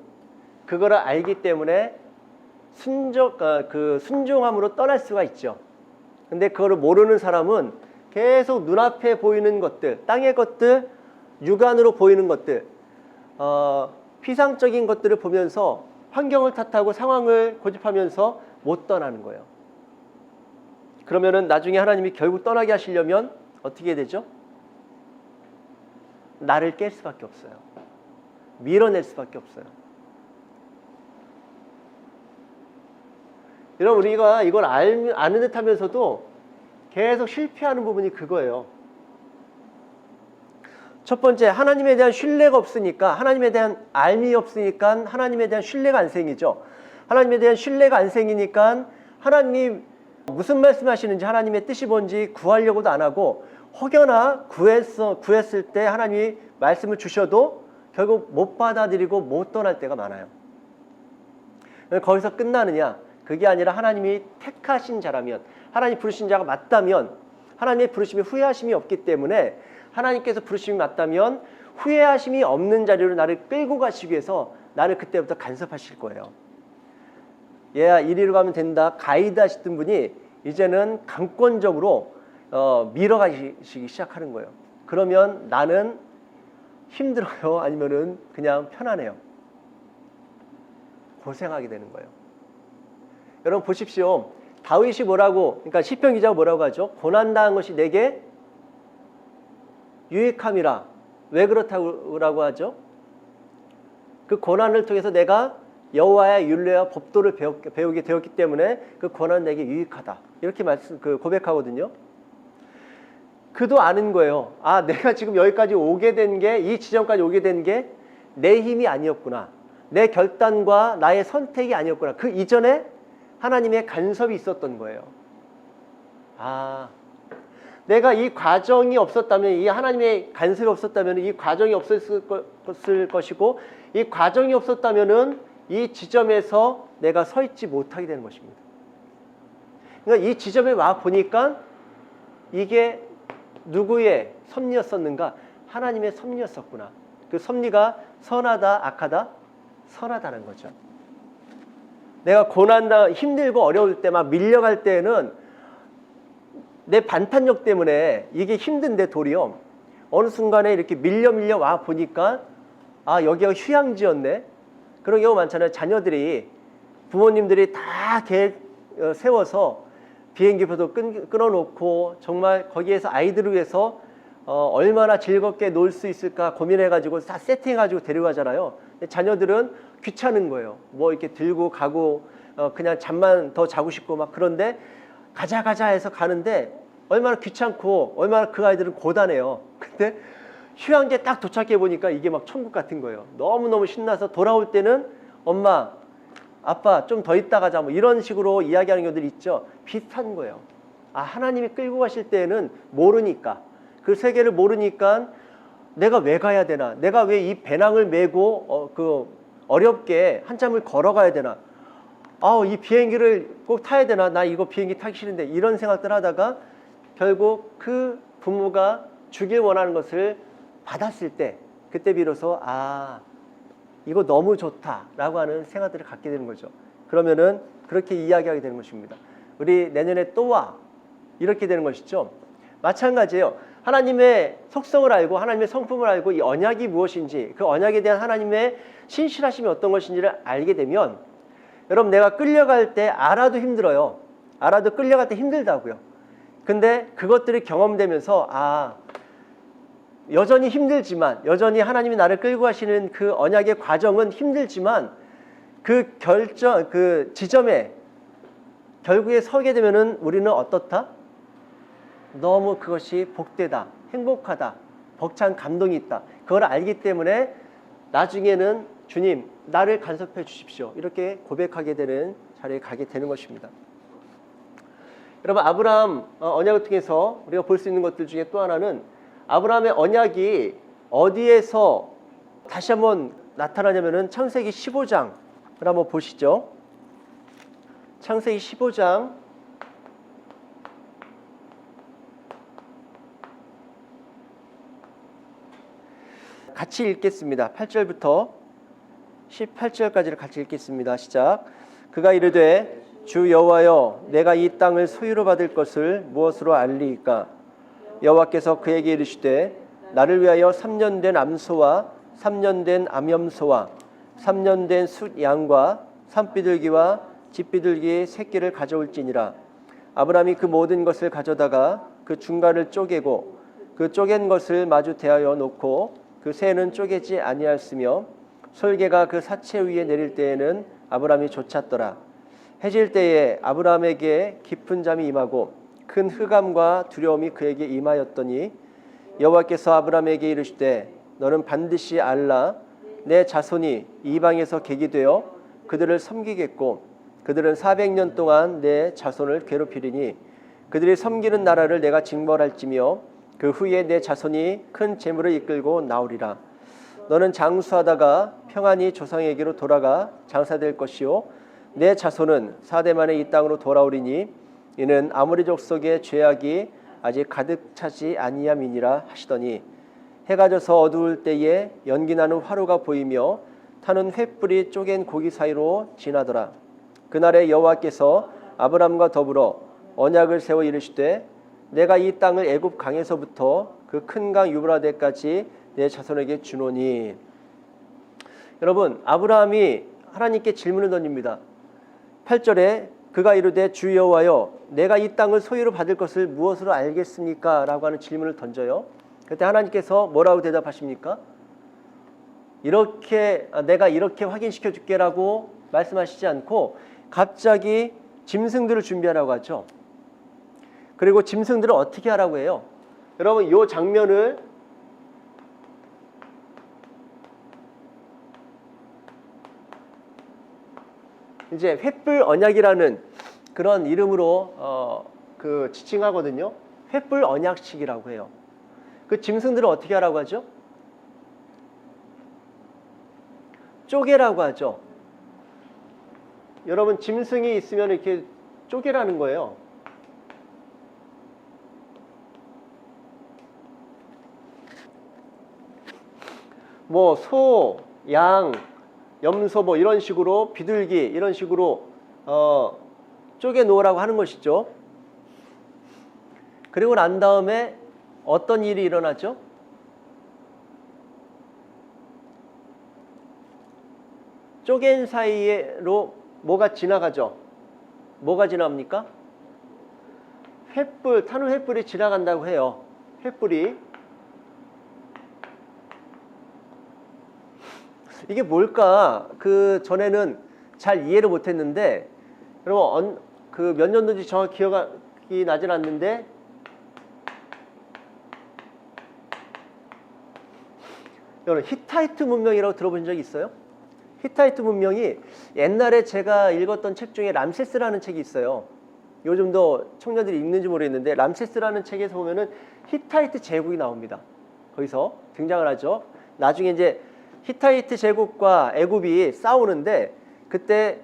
그거를 알기 때문에 순종함으로 떠날 수가 있죠. 근데 그거를 모르는 사람은 계속 눈앞에 보이는 것들, 땅의 것들, 육안으로 보이는 것들, 피상적인 것들을 보면서 환경을 탓하고 상황을 고집하면서 못 떠나는 거예요. 그러면은 나중에 하나님이 결국 떠나게 하시려면 어떻게 되죠? 나를 깰 수밖에 없어요. 밀어낼 수밖에 없어요. 여러분, 우리가 이걸 아는 듯 하면서도 계속 실패하는 부분이 그거예요. 첫 번째, 하나님에 대한 신뢰가 없으니까, 하나님에 대한 알미 없으니까 하나님에 대한 신뢰가 안 생기죠. 하나님에 대한 신뢰가 안 생기니까 하나님 무슨 말씀하시는지, 하나님의 뜻이 뭔지 구하려고도 안 하고, 혹여나 구했을 때 하나님이 말씀을 주셔도 결국 못 받아들이고 못 떠날 때가 많아요. 거기서 끝나느냐? 그게 아니라 하나님이 택하신 자라면, 하나님 부르신 자가 맞다면, 하나님의 부르심에 후회하심이 없기 때문에, 하나님께서 부르심이 맞다면 후회하심이 없는 자리로 나를 끌고 가시기 위해서 나를 그때부터 간섭하실 거예요. 얘야, 이리로 가면 된다, 가이드 하시던 분이 이제는 강권적으로 밀어가시기 시작하는 거예요. 그러면 나는 힘들어요? 아니면은 그냥 편안해요? 고생하게 되는 거예요. 여러분 보십시오. 다윗이 뭐라고, 그러니까 시편 기자가 뭐라고 하죠? 고난당한 것이 내게 유익함이라. 왜 그렇다고 하죠? 그 고난을 통해서 내가 여호와의 율례와 법도를 배우게 되었기 때문에 그 고난은 내게 유익하다. 이렇게 고백하거든요. 그도 아는 거예요. 아, 내가 지금 여기까지 오게 된 게, 이 지점까지 오게 된 게 내 힘이 아니었구나. 내 결단과 나의 선택이 아니었구나. 그 이전에 하나님의 간섭이 있었던 거예요. 아, 내가 이 과정이 없었다면, 이 하나님의 간섭이 없었다면 이 과정이 없었을 것이고, 이 과정이 없었다면은 이 지점에서 내가 서 있지 못하게 되는 것입니다. 그러니까 이 지점에 와 보니까 이게 누구의 섭리였었는가? 하나님의 섭리였었구나. 그 섭리가 선하다, 악하다? 선하다는 거죠. 내가 고난다, 힘들고 어려울 때, 막 밀려갈 때는 내 반탄력 때문에 이게 힘든데 도리어 어느 순간에 이렇게 밀려 와 보니까 아, 여기가 휴양지였네. 그런 경우 많잖아요. 자녀들이, 부모님들이 다 계획 세워서 비행기표도 끊어놓고 정말 거기에서 아이들을 위해서 얼마나 즐겁게 놀 수 있을까 고민해가지고 다 세팅해가지고 데려가잖아요. 근데 자녀들은 귀찮은 거예요. 뭐 이렇게 들고 가고 그냥 잠만 더 자고 싶고 막. 그런데 가자 해서 가는데 얼마나 귀찮고 얼마나 그 아이들은 고단해요. 근데 휴양지에 딱 도착해 보니까 이게 막 천국 같은 거예요. 너무너무 신나서 돌아올 때는 엄마, 아빠 좀 더 있다 가자, 뭐 이런 식으로 이야기하는 경우들이 있죠. 비슷한 거예요. 아, 하나님이 끌고 가실 때는 모르니까, 그 세계를 모르니까 내가 왜 가야 되나, 내가 왜 이 배낭을 메고 어렵게 한참을 걸어가야 되나, 이 비행기를 꼭 타야 되나, 나 이거 비행기 타기 싫은데, 이런 생각들 하다가 결국 그 부모가 주길 원하는 것을 받았을 때, 그때 비로소 아, 이거 너무 좋다라고 하는 생각들을 갖게 되는 거죠. 그러면은 그렇게 이야기하게 되는 것입니다. 우리 내년에 또 와, 이렇게 되는 것이죠. 마찬가지예요. 하나님의 속성을 알고 하나님의 성품을 알고 이 언약이 무엇인지, 그 언약에 대한 하나님의 신실하심이 어떤 것인지를 알게 되면, 여러분, 내가 끌려갈 때 알아도 힘들어요. 알아도 끌려갈 때 힘들다고요. 근데 그것들이 경험되면서 아, 여전히 힘들지만, 여전히 하나님이 나를 끌고 가시는 그 언약의 과정은 힘들지만 그 지점에 결국에 서게 되면은 우리는 어떻다? 너무 그것이 복되다, 행복하다, 벅찬 감동이 있다. 그걸 알기 때문에 나중에는 주님, 나를 간섭해 주십시오, 이렇게 고백하게 되는 자리에 가게 되는 것입니다. 여러분, 아브라함 언약을 통해서 우리가 볼 수 있는 것들 중에 또 하나는, 아브라함의 언약이 어디에서 다시 한번 나타나냐면은 창세기 15장을 한번 보시죠. 창세기 15장 같이 읽겠습니다. 8절부터 18절까지를 같이 읽겠습니다. 시작. 그가 이르되 주 여호와여, 내가 이 땅을 소유로 받을 것을 무엇으로 알리이까? 여호와께서 그에게 이르시되 나를 위하여 3년 된 암소와 3년 된 암염소와 3년 된 숫양과 산비둘기와 집비둘기의 새끼를 가져올지니라. 아브라함이 그 모든 것을 가져다가 그 중간을 쪼개고 그 쪼갠 것을 마주 대하여 놓고 그 새는 쪼개지 아니하였으며 솔개가 그 사체 위에 내릴 때에는 아브라함이 좇았더라. 해질 때에 아브라함에게 깊은 잠이 임하고 큰 흑암과 두려움이 그에게 임하였더니 여호와께서 아브라함에게 이르시되 너는 반드시 알라. 내 자손이 이방에서 객이 되어 그들을 섬기겠고 그들은 400년 동안 내 자손을 괴롭히리니 그들이 섬기는 나라를 내가 징벌할지며 그 후에 내 자손이 큰 재물을 이끌고 나오리라. 너는 장수하다가 평안히 조상에게로 돌아가 장사될 것이요 내 자손은 4대 만에 이 땅으로 돌아오리니 이는 아모리 족속의 죄악이 아직 가득 차지 아니함이니라 하시더니 해가 져서 어두울 때에 연기나는 화로가 보이며 타는 횃불이 쪼갠 고기 사이로 지나더라. 그날에 여호와께서 아브람과 더불어 언약을 세워 이르시되 내가 이 땅을 애굽 강에서부터 그 큰 강 유브라데까지 내 자손에게 주노니. 여러분, 아브라함이 하나님께 질문을 던집니다. 8절에 그가 이르되 주 여호와여 내가 이 땅을 소유로 받을 것을 무엇으로 알겠습니까? 라고 하는 질문을 던져요. 그때 하나님께서 뭐라고 대답하십니까? 내가 이렇게 확인시켜 줄게 라고 말씀하시지 않고 갑자기 짐승들을 준비하라고 하죠. 그리고 짐승들을 어떻게 하라고 해요? 여러분, 이 장면을 이제 횃불 언약이라는 그런 이름으로 지칭하거든요. 횃불 언약식이라고 해요. 그 짐승들을 어떻게 하라고 하죠? 쪼개라고 하죠. 여러분, 짐승이 있으면 이렇게 쪼개라는 거예요. 뭐 소, 양, 염소 뭐 이런 식으로 비둘기 이런 식으로 쪼개 놓으라고 하는 것이죠. 그리고 난 다음에 어떤 일이 일어나죠? 쪼갠 사이로 뭐가 지나가죠? 뭐가 지나갑니까? 횃불, 타는 횃불이 지나간다고 해요. 횃불이. 이게 뭘까? 그 전에는 잘 이해를 못했는데, 여러분 그 몇 년도인지 정확히 기억이 나진 않는데, 여러분 히타이트 문명이라고 들어본 적이 있어요? 히타이트 문명이 옛날에 제가 읽었던 책 중에 람세스라는 책이 있어요. 요즘도 청년들이 읽는지 모르겠는데 람세스라는 책에서 보면은 히타이트 제국이 나옵니다. 거기서 등장을 하죠. 나중에 이제 히타이트 제국과 애굽이 싸우는데 그때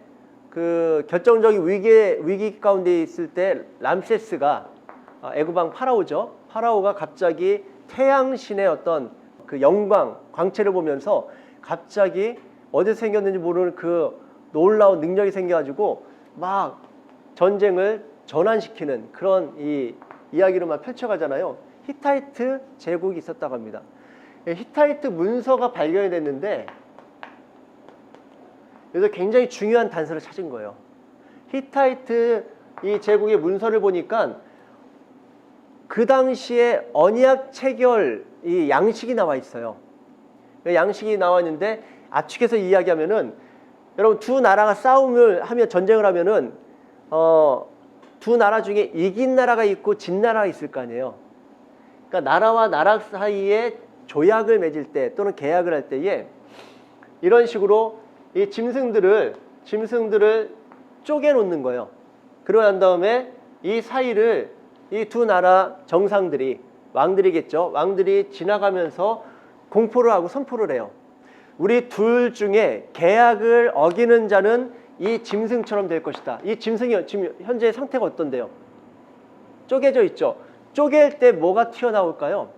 그 결정적인 위기 가운데 있을 때 람세스가 애굽 왕 파라오죠. 파라오가 갑자기 태양신의 어떤 그 영광, 광채를 보면서 갑자기 어디서 생겼는지 모르는 그 놀라운 능력이 생겨가지고 막 전쟁을 전환시키는 그런 이 이야기로만 펼쳐가잖아요. 히타이트 제국이 있었다고 합니다. 히타이트 문서가 발견이 됐는데 여기서 굉장히 중요한 단서를 찾은 거예요. 히타이트 이 제국의 문서를 보니까 그 당시에 언약 체결 이 양식이 나와 있어요. 양식이 나왔는데 압축해서 이야기하면은 여러분 두 나라가 싸움을 하면 전쟁을 하면은 두 나라 중에 이긴 나라가 있고 진 나라가 있을 거 아니에요. 그러니까 나라와 나라 사이에 조약을 맺을 때 또는 계약을 할 때에 이런 식으로 이 짐승들을 쪼개 놓는 거예요. 그러고 난 다음에 이 사이를 이 두 나라 정상들이 왕들이겠죠. 왕들이 지나가면서 공포를 하고 선포를 해요. 우리 둘 중에 계약을 어기는 자는 이 짐승처럼 될 것이다. 이 짐승이 지금 현재 상태가 어떤데요? 쪼개져 있죠. 쪼갤 때 뭐가 튀어나올까요?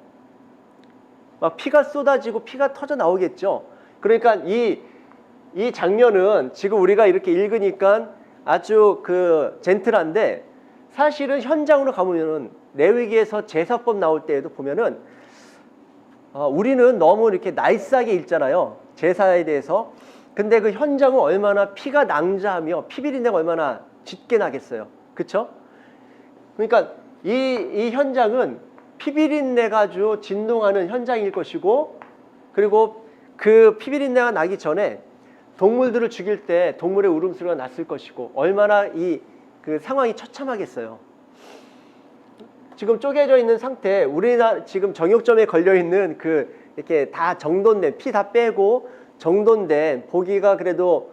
막 피가 쏟아지고 피가 터져 나오겠죠. 그러니까 이 장면은 지금 우리가 이렇게 읽으니까 아주 그 젠틀한데 사실은 현장으로 가보면은 레위기에서 제사법 나올 때에도 보면은 우리는 너무 이렇게 나이스하게 읽잖아요. 제사에 대해서. 근데 그 현장은 얼마나 피가 낭자하며 피비린내가 얼마나 짙게 나겠어요. 그쵸? 그러니까 이 현장은 피비린내가 아주 진동하는 현장일 것이고 그리고 그 피비린내가 나기 전에 동물들을 죽일 때 동물의 울음소리가 났을 것이고 얼마나 그 상황이 처참하겠어요. 지금 쪼개져 있는 상태, 우리나라 지금 정육점에 걸려 있는 그 이렇게 다 정돈된 피 다 빼고 정돈된 고기가 그래도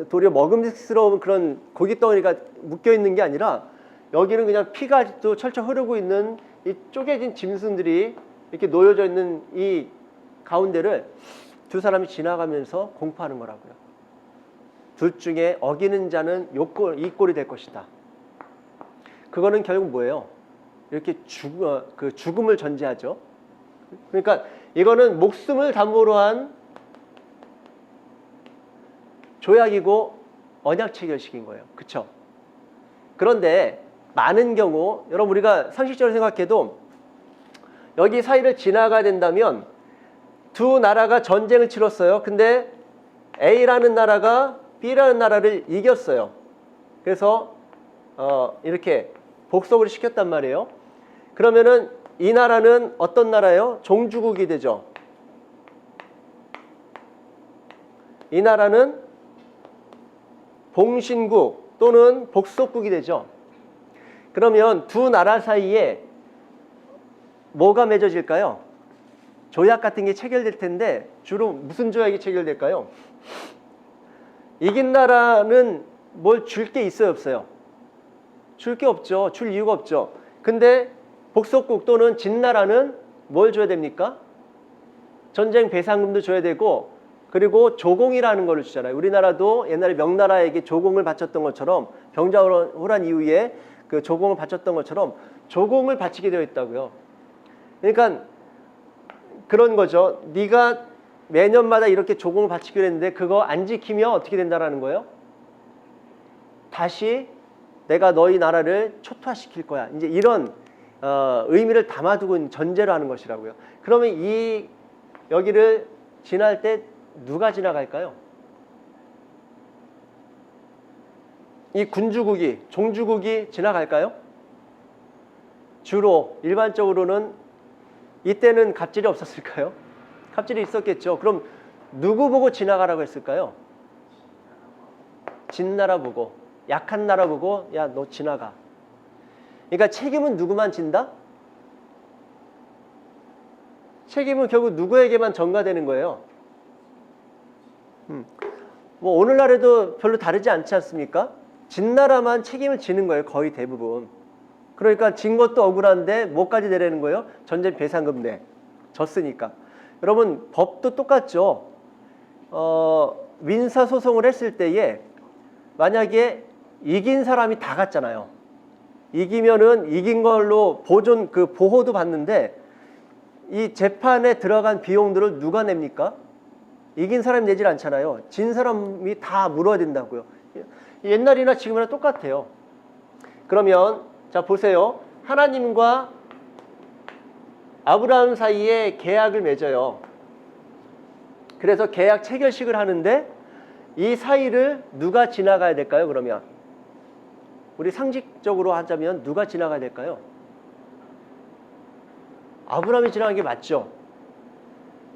도리어 먹음직스러운 그런 고기 덩어리가 묶여 있는 게 아니라 여기는 그냥 피가 아직도 철철 흐르고 있는 이 쪼개진 짐승들이 이렇게 놓여져 있는 이 가운데를 두 사람이 지나가면서 공포하는 거라고요. 둘 중에 어기는 자는 이 꼴이 될 것이다. 그거는 결국 뭐예요? 이렇게 죽음을 전제하죠. 그러니까 이거는 목숨을 담보로 한 조약이고 언약 체결식인 거예요. 그렇죠? 그런데 많은 경우 여러분 우리가 상식적으로 생각해도 여기 사이를 지나가야 된다면 두 나라가 전쟁을 치렀어요. 근데 A라는 나라가 B라는 나라를 이겼어요. 그래서 이렇게 복속을 시켰단 말이에요. 그러면은 이 나라는 어떤 나라예요? 종주국이 되죠. 이 나라는 봉신국 또는 복속국이 되죠. 그러면 두 나라 사이에 뭐가 맺어질까요? 조약 같은 게 체결될 텐데 주로 무슨 조약이 체결될까요? 이긴 나라는 뭘 줄 게 있어요, 없어요? 줄 게 없죠. 줄 이유가 없죠. 근데 복속국 또는 진 나라는 뭘 줘야 됩니까? 전쟁 배상금도 줘야 되고 그리고 조공이라는 걸 주잖아요. 우리나라도 옛날에 명나라에게 조공을 바쳤던 것처럼 병자호란 이후에 그 조공을 바쳤던 것처럼 조공을 바치게 되어 있다고요. 그러니까 그런 거죠. 네가 매년마다 이렇게 조공을 바치기로 했는데 그거 안 지키면 어떻게 된다라는 거예요? 다시 내가 너희 나라를 초토화시킬 거야. 이제 이런 의미를 담아두고 있는 전제로 하는 것이라고요. 그러면 여기를 지날 때 누가 지나갈까요? 이 군주국이, 종주국이 지나갈까요? 주로 일반적으로는 이때는 갑질이 없었을까요? 갑질이 있었겠죠. 그럼 누구 보고 지나가라고 했을까요? 진 나라 보고, 약한 나라 보고 야, 너 지나가. 그러니까 책임은 누구만 진다? 책임은 결국 누구에게만 전가되는 거예요. 뭐 오늘날에도 별로 다르지 않지 않습니까? 진 나라만 책임을 지는 거예요. 거의 대부분. 그러니까 진 것도 억울한데 뭐까지 내라는 거예요? 전쟁 배상금 내. 졌으니까. 여러분 법도 똑같죠. 민사소송을 했을 때에 만약에 이긴 사람이 다 갔잖아요. 이기면은 이긴 걸로 보호도 받는데 이 재판에 들어간 비용들을 누가 냅니까? 이긴 사람이 내질 않잖아요. 진 사람이 다 물어야 된다고요. 옛날이나 지금이나 똑같아요. 그러면 자 보세요. 하나님과 아브라함 사이에 계약을 맺어요. 그래서 계약 체결식을 하는데 이 사이를 누가 지나가야 될까요? 그러면 우리 상식적으로 하자면 누가 지나가야 될까요? 아브라함이 지나간 게 맞죠.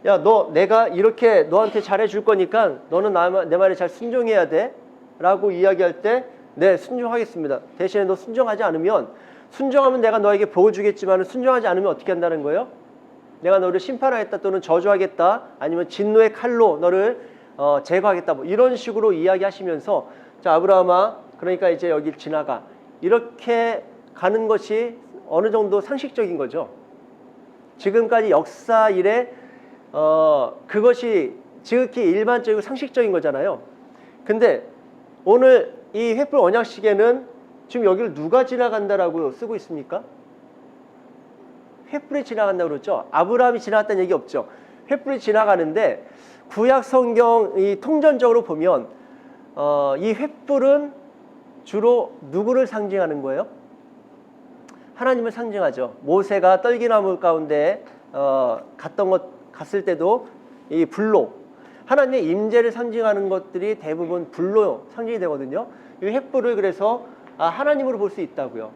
야, 내가 이렇게 너한테 잘해줄 거니까 너는 내 말에 잘 순종해야 돼 라고 이야기할 때 네, 순종하겠습니다. 대신에 너 순종하지 않으면, 순종하면 내가 너에게 복을 주겠지만 순종하지 않으면 어떻게 한다는 거예요? 내가 너를 심판하겠다 또는 저주하겠다 아니면 진노의 칼로 너를 제거하겠다 뭐 이런 식으로 이야기하시면서 자 아브라함아 그러니까 이제 여길 지나가 이렇게 가는 것이 어느 정도 상식적인 거죠. 지금까지 역사 이래 그것이 지극히 일반적이고 상식적인 거잖아요. 근데 오늘 이 횃불 언약식에는 지금 여기를 누가 지나간다라고 쓰고 있습니까? 횃불이 지나간다고 그러죠. 아브라함이 지나갔다는 얘기 없죠. 횃불이 지나가는데 구약 성경 이 통전적으로 보면 이 횃불은 주로 누구를 상징하는 거예요? 하나님을 상징하죠. 모세가 떨기나무 가운데 갔을 때도 이 불로 하나님의 임재를 상징하는 것들이 대부분 불로 상징이 되거든요. 이 횃불을 그래서 하나님으로 볼 수 있다고요.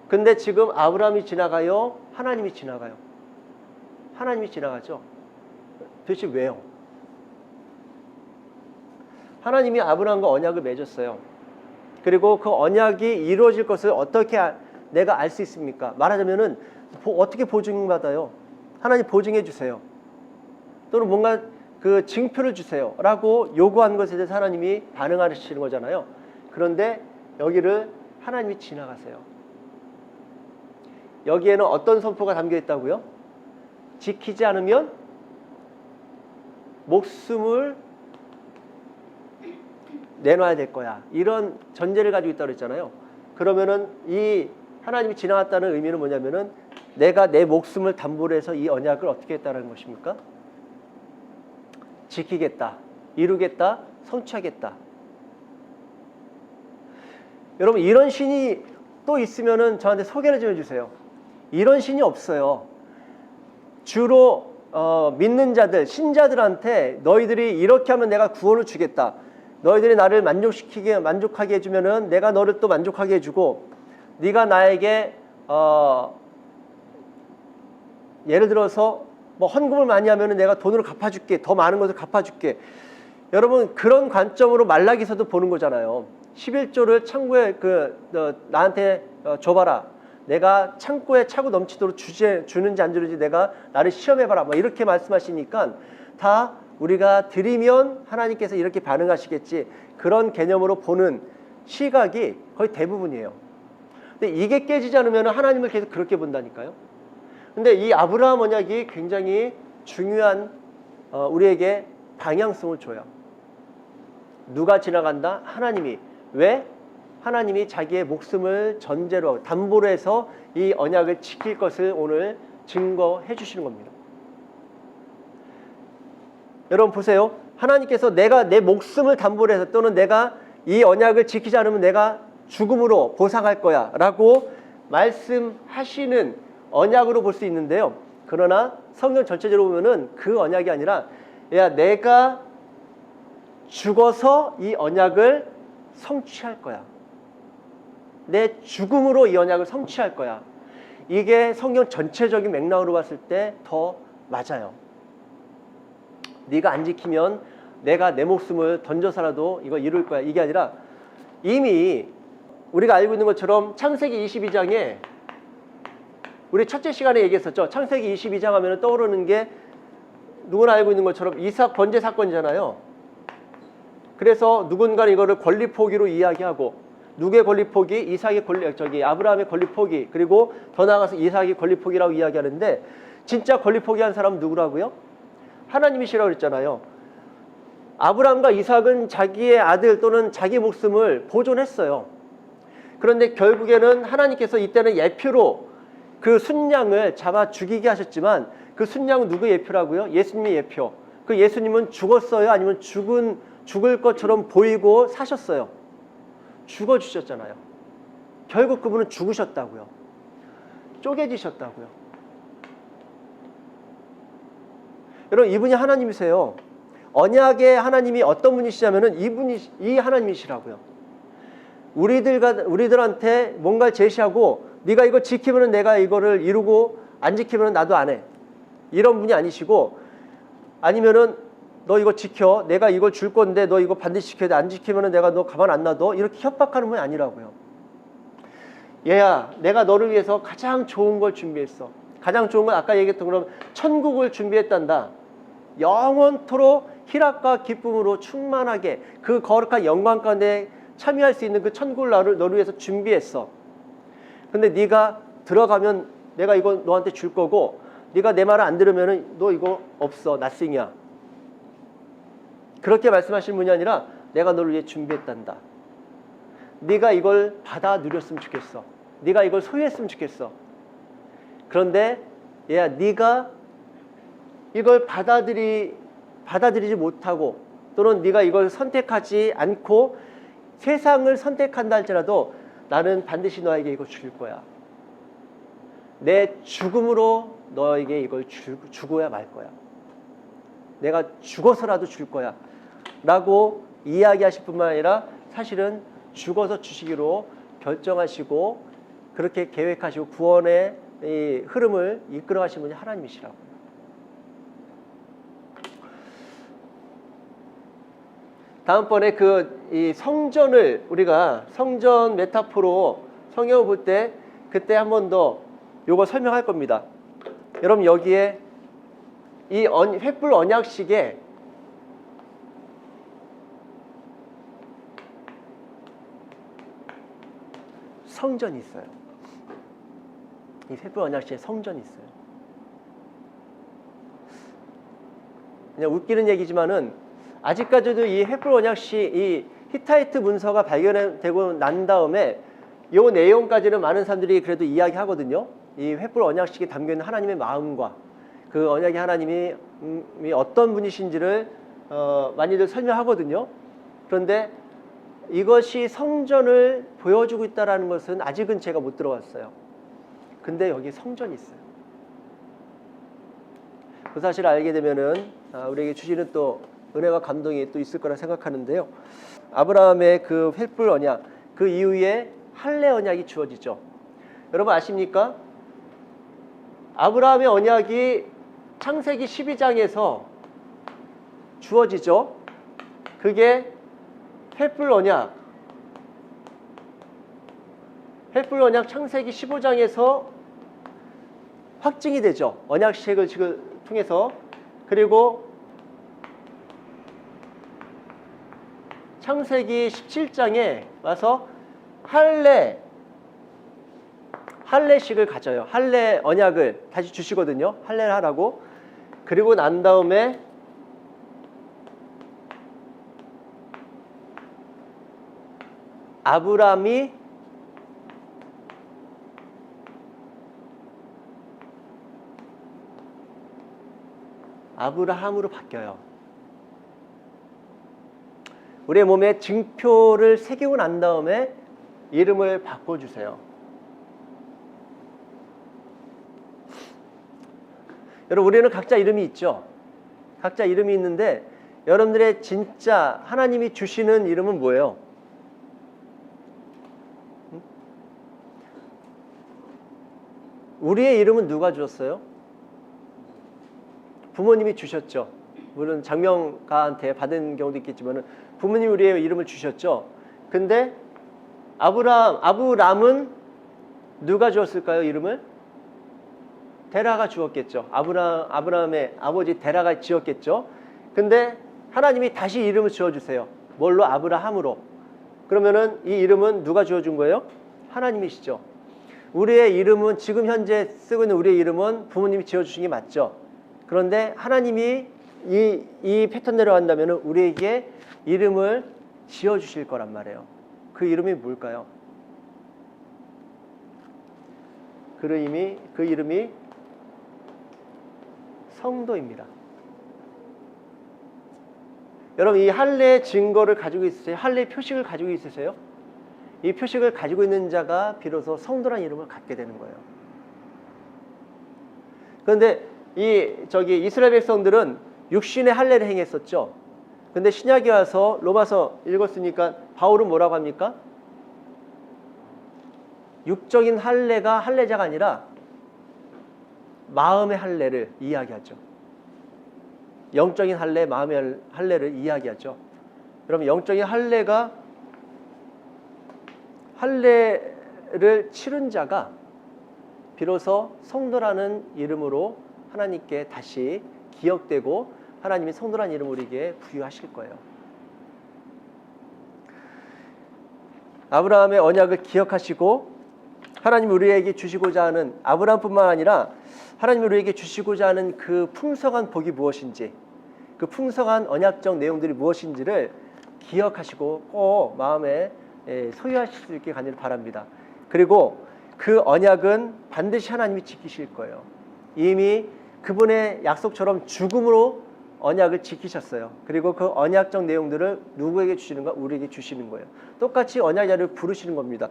근데 지금 아브라함이 지나가요? 하나님이 지나가요? 하나님이 지나가죠. 도대체 왜요? 하나님이 아브라함과 언약을 맺었어요. 그리고 그 언약이 이루어질 것을 어떻게 내가 알 수 있습니까? 말하자면은 어떻게 보증받아요? 하나님 보증해 주세요. 또는 뭔가 그 증표를 주세요 라고 요구한 것에 대해서 하나님이 반응하시는 거잖아요. 그런데 여기를 하나님이 지나가세요. 여기에는 어떤 선포가 담겨 있다고요? 지키지 않으면 목숨을 내놔야 될 거야. 이런 전제를 가지고 있다고 그랬잖아요. 그러면은 이 하나님이 지나갔다는 의미는 뭐냐면은 내가 내 목숨을 담보로 해서 이 언약을 어떻게 했다는 것입니까? 지키겠다, 이루겠다, 성취하겠다. 여러분 이런 신이 또 있으면은 저한테 소개를 좀 해주세요. 이런 신이 없어요. 주로 믿는 자들, 신자들한테 너희들이 이렇게 하면 내가 구원을 주겠다. 너희들이 나를 만족하게 해주면은 내가 너를 또 만족하게 해주고, 네가 나에게 예를 들어서 뭐 헌금을 많이 하면은 내가 돈으로 갚아줄게, 더 많은 것을 갚아줄게. 여러분 그런 관점으로 말라기서도 보는 거잖아요. 11조를 창고에 나한테 줘봐라. 내가 창고에 차고 넘치도록 주는지 안 주는지 내가 나를 시험해봐라. 뭐 이렇게 말씀하시니까 다 우리가 드리면 하나님께서 이렇게 반응하시겠지, 그런 개념으로 보는 시각이 거의 대부분이에요. 근데 이게 깨지지 않으면 하나님을 계속 그렇게 본다니까요. 근데 이 아브라함 언약이 굉장히 중요한 우리에게 방향성을 줘요. 누가 지나간다? 하나님이. 왜? 하나님이 자기의 목숨을 전제로 담보로 해서 이 언약을 지킬 것을 오늘 증거해 주시는 겁니다. 여러분 보세요. 하나님께서 내가 내 목숨을 담보로 해서, 또는 내가 이 언약을 지키지 않으면 내가 죽음으로 보상할 거야 라고 말씀하시는 언약으로 볼 수 있는데요. 그러나 성경 전체적으로 보면은 그 언약이 아니라, 야, 내가 죽어서 이 언약을 성취할 거야. 내 죽음으로 이 언약을 성취할 거야. 이게 성경 전체적인 맥락으로 봤을 때 더 맞아요. 네가 안 지키면 내가 내 목숨을 던져서라도 이거 이룰 거야. 이게 아니라 이미 우리가 알고 있는 것처럼 창세기 22장에 우리 첫째 시간에 얘기했었죠. 창세기 22장 하면 떠오르는 게 누구나 알고 있는 것처럼 이삭 번제 사건이잖아요. 그래서 누군가는 이거를 권리 포기로 이야기하고, 누구의 권리 포기? 이삭의 아브라함의 권리 포기, 그리고 더 나아가서 이삭의 권리 포기라고 이야기하는데, 진짜 권리 포기한 사람은 누구라고요? 하나님이시라고 그랬잖아요. 아브라함과 이삭은 자기의 아들 또는 자기 목숨을 보존했어요. 그런데 결국에는 하나님께서 이때는 예표로 그 순양을 잡아 죽이게 하셨지만, 그 순양은 누구의 예표라고요? 예수님의 예표. 그 예수님은 죽었어요? 아니면 죽을 것처럼 보이고 사셨어요? 죽어주셨잖아요. 결국 그분은 죽으셨다고요. 쪼개지셨다고요. 여러분 이분이 하나님이세요. 언약의 하나님이 어떤 분이시냐면은 이 하나님이시라고요. 우리들한테 뭔가를 제시하고, 네가 이거 지키면은 내가 이거를 이루고, 안 지키면은 나도 안 해. 이런 분이 아니시고, 아니면은 너 이거 지켜, 내가 이걸 줄 건데 너 이거 반드시 지켜야 돼. 안 지키면은 내가 너 가만 안 놔둬. 이렇게 협박하는 분이 아니라고요. 얘야, 내가 너를 위해서 가장 좋은 걸 준비했어. 가장 좋은 건 아까 얘기했던 그럼 천국을 준비했단다. 영원토록 희락과 기쁨으로 충만하게 그 거룩한 영광 가운데 참여할 수 있는 그 천국을 너를 위해서 준비했어. 근데 네가 들어가면 내가 이거 너한테 줄 거고, 네가 내 말을 안 들으면은 너 이거 없어, 낫싱이야. 그렇게 말씀하시는 분이 아니라 내가 너를 위해 준비했단다. 네가 이걸 받아 누렸으면 좋겠어. 네가 이걸 소유했으면 좋겠어. 그런데 얘야, 네가 이걸 받아들이지 못하고, 또는 네가 이걸 선택하지 않고 세상을 선택한다 할지라도 나는 반드시 너에게 이거 줄 거야. 내 죽음으로 너에게 이걸 주고야 말 거야. 내가 죽어서라도 줄 거야 라고 이야기하실 뿐만 아니라 사실은 죽어서 주시기로 결정하시고 그렇게 계획하시고 구원의 이 흐름을 이끌어 가신 분이 하나님이시라고. 다음번에 이 성전을 우리가 성전 메타포로 성경을 볼 때 그때 한 번 더 요거 설명할 겁니다. 여러분 여기에 이 횃불 언약식에 성전이 있어요. 이 횃불 언약식에 성전이 있어요. 그냥 웃기는 얘기지만은 아직까지도 이 횃불 언약식 이 히타이트 문서가 발견되고 난 다음에 요 내용까지는 많은 사람들이 그래도 이야기하거든요. 이 횃불 언약식에 담겨 있는 하나님의 마음과 그 언약의 하나님이 어떤 분이신지를 많이들 설명하거든요. 그런데 이것이 성전을 보여주고 있다는 것은 아직은 제가 못 들어왔어요. 근데 여기 성전이 있어요. 그 사실을 알게 되면은 우리에게 주시는 또 은혜와 감동이 또 있을 거라 생각하는데요. 아브라함의 그 횃불 언약, 그 이후에 할례 언약이 주어지죠. 여러분 아십니까? 아브라함의 언약이 창세기 12장에서 주어지죠. 그게 횃불 언약. 횃불 언약 창세기 15장에서 확증이 되죠. 언약식을 통해서. 그리고 창세기 17장에 와서 할례식을 가져요. 할례 언약을 다시 주시거든요. 할례를 하라고. 그리고 난 다음에 아브라함이 아브라함으로 바뀌어요. 우리의 몸에 증표를 새기고 난 다음에 이름을 바꿔주세요. 여러분 우리는 각자 이름이 있죠. 각자 이름이 있는데 여러분들의 진짜 하나님이 주시는 이름은 뭐예요? 우리의 이름은 누가 주었어요? 부모님이 주셨죠. 물론 장명가한테 받은 경우도 있겠지만 부모님이 우리의 이름을 주셨죠. 근데 아브람은 누가 주었을까요? 이름을? 데라가 주었겠죠. 아브라함의 아버지 데라가 지었겠죠. 근데 하나님이 다시 이름을 지어주세요. 뭘로? 아브라함으로. 그러면은 이 이름은 누가 지어준 거예요? 하나님이시죠. 우리의 이름은 지금 현재 쓰고 있는 우리의 이름은 부모님이 지어주신 게 맞죠. 그런데 하나님이 이 패턴대로 한다면 우리에게 이름을 지어주실 거란 말이에요. 그 이름이 뭘까요? 그 이름이 성도입니다. 여러분 이 할례의 증거를 가지고 있으세요? 할례의 표식을 가지고 있으세요? 이 표식을 가지고 있는 자가 비로소 성도라는 이름을 갖게 되는 거예요. 그런데 이스라엘 백성들은 육신의 할례를 행했었죠. 근데 신약에 와서 로마서 읽었으니까 바울은 뭐라고 합니까? 육적인 할례가 할례자가 아니라 마음의 할례를 이야기하죠. 영적인 할례, 마음의 할례를 이야기하죠. 여러분 영적인 할례를 치른 자가 비로소 성도라는 이름으로 하나님께 다시 기억되고 하나님이 성도라는 이름을 우리에게 부여하실 거예요. 아브라함의 언약을 기억하시고 하나님이 우리에게 주시고자 하는 아브라함뿐만 아니라 하나님이 우리에게 주시고자 하는 그 풍성한 복이 무엇인지 그 풍성한 언약적 내용들이 무엇인지를 기억하시고 꼭 마음에 소유하실 수 있게 가기를 바랍니다. 그리고 그 언약은 반드시 하나님이 지키실 거예요. 이미 그분의 약속처럼 죽음으로 언약을 지키셨어요. 그리고 그 언약적 내용들을 누구에게 주시는가? 우리에게 주시는 거예요. 똑같이 언약자를 부르시는 겁니다.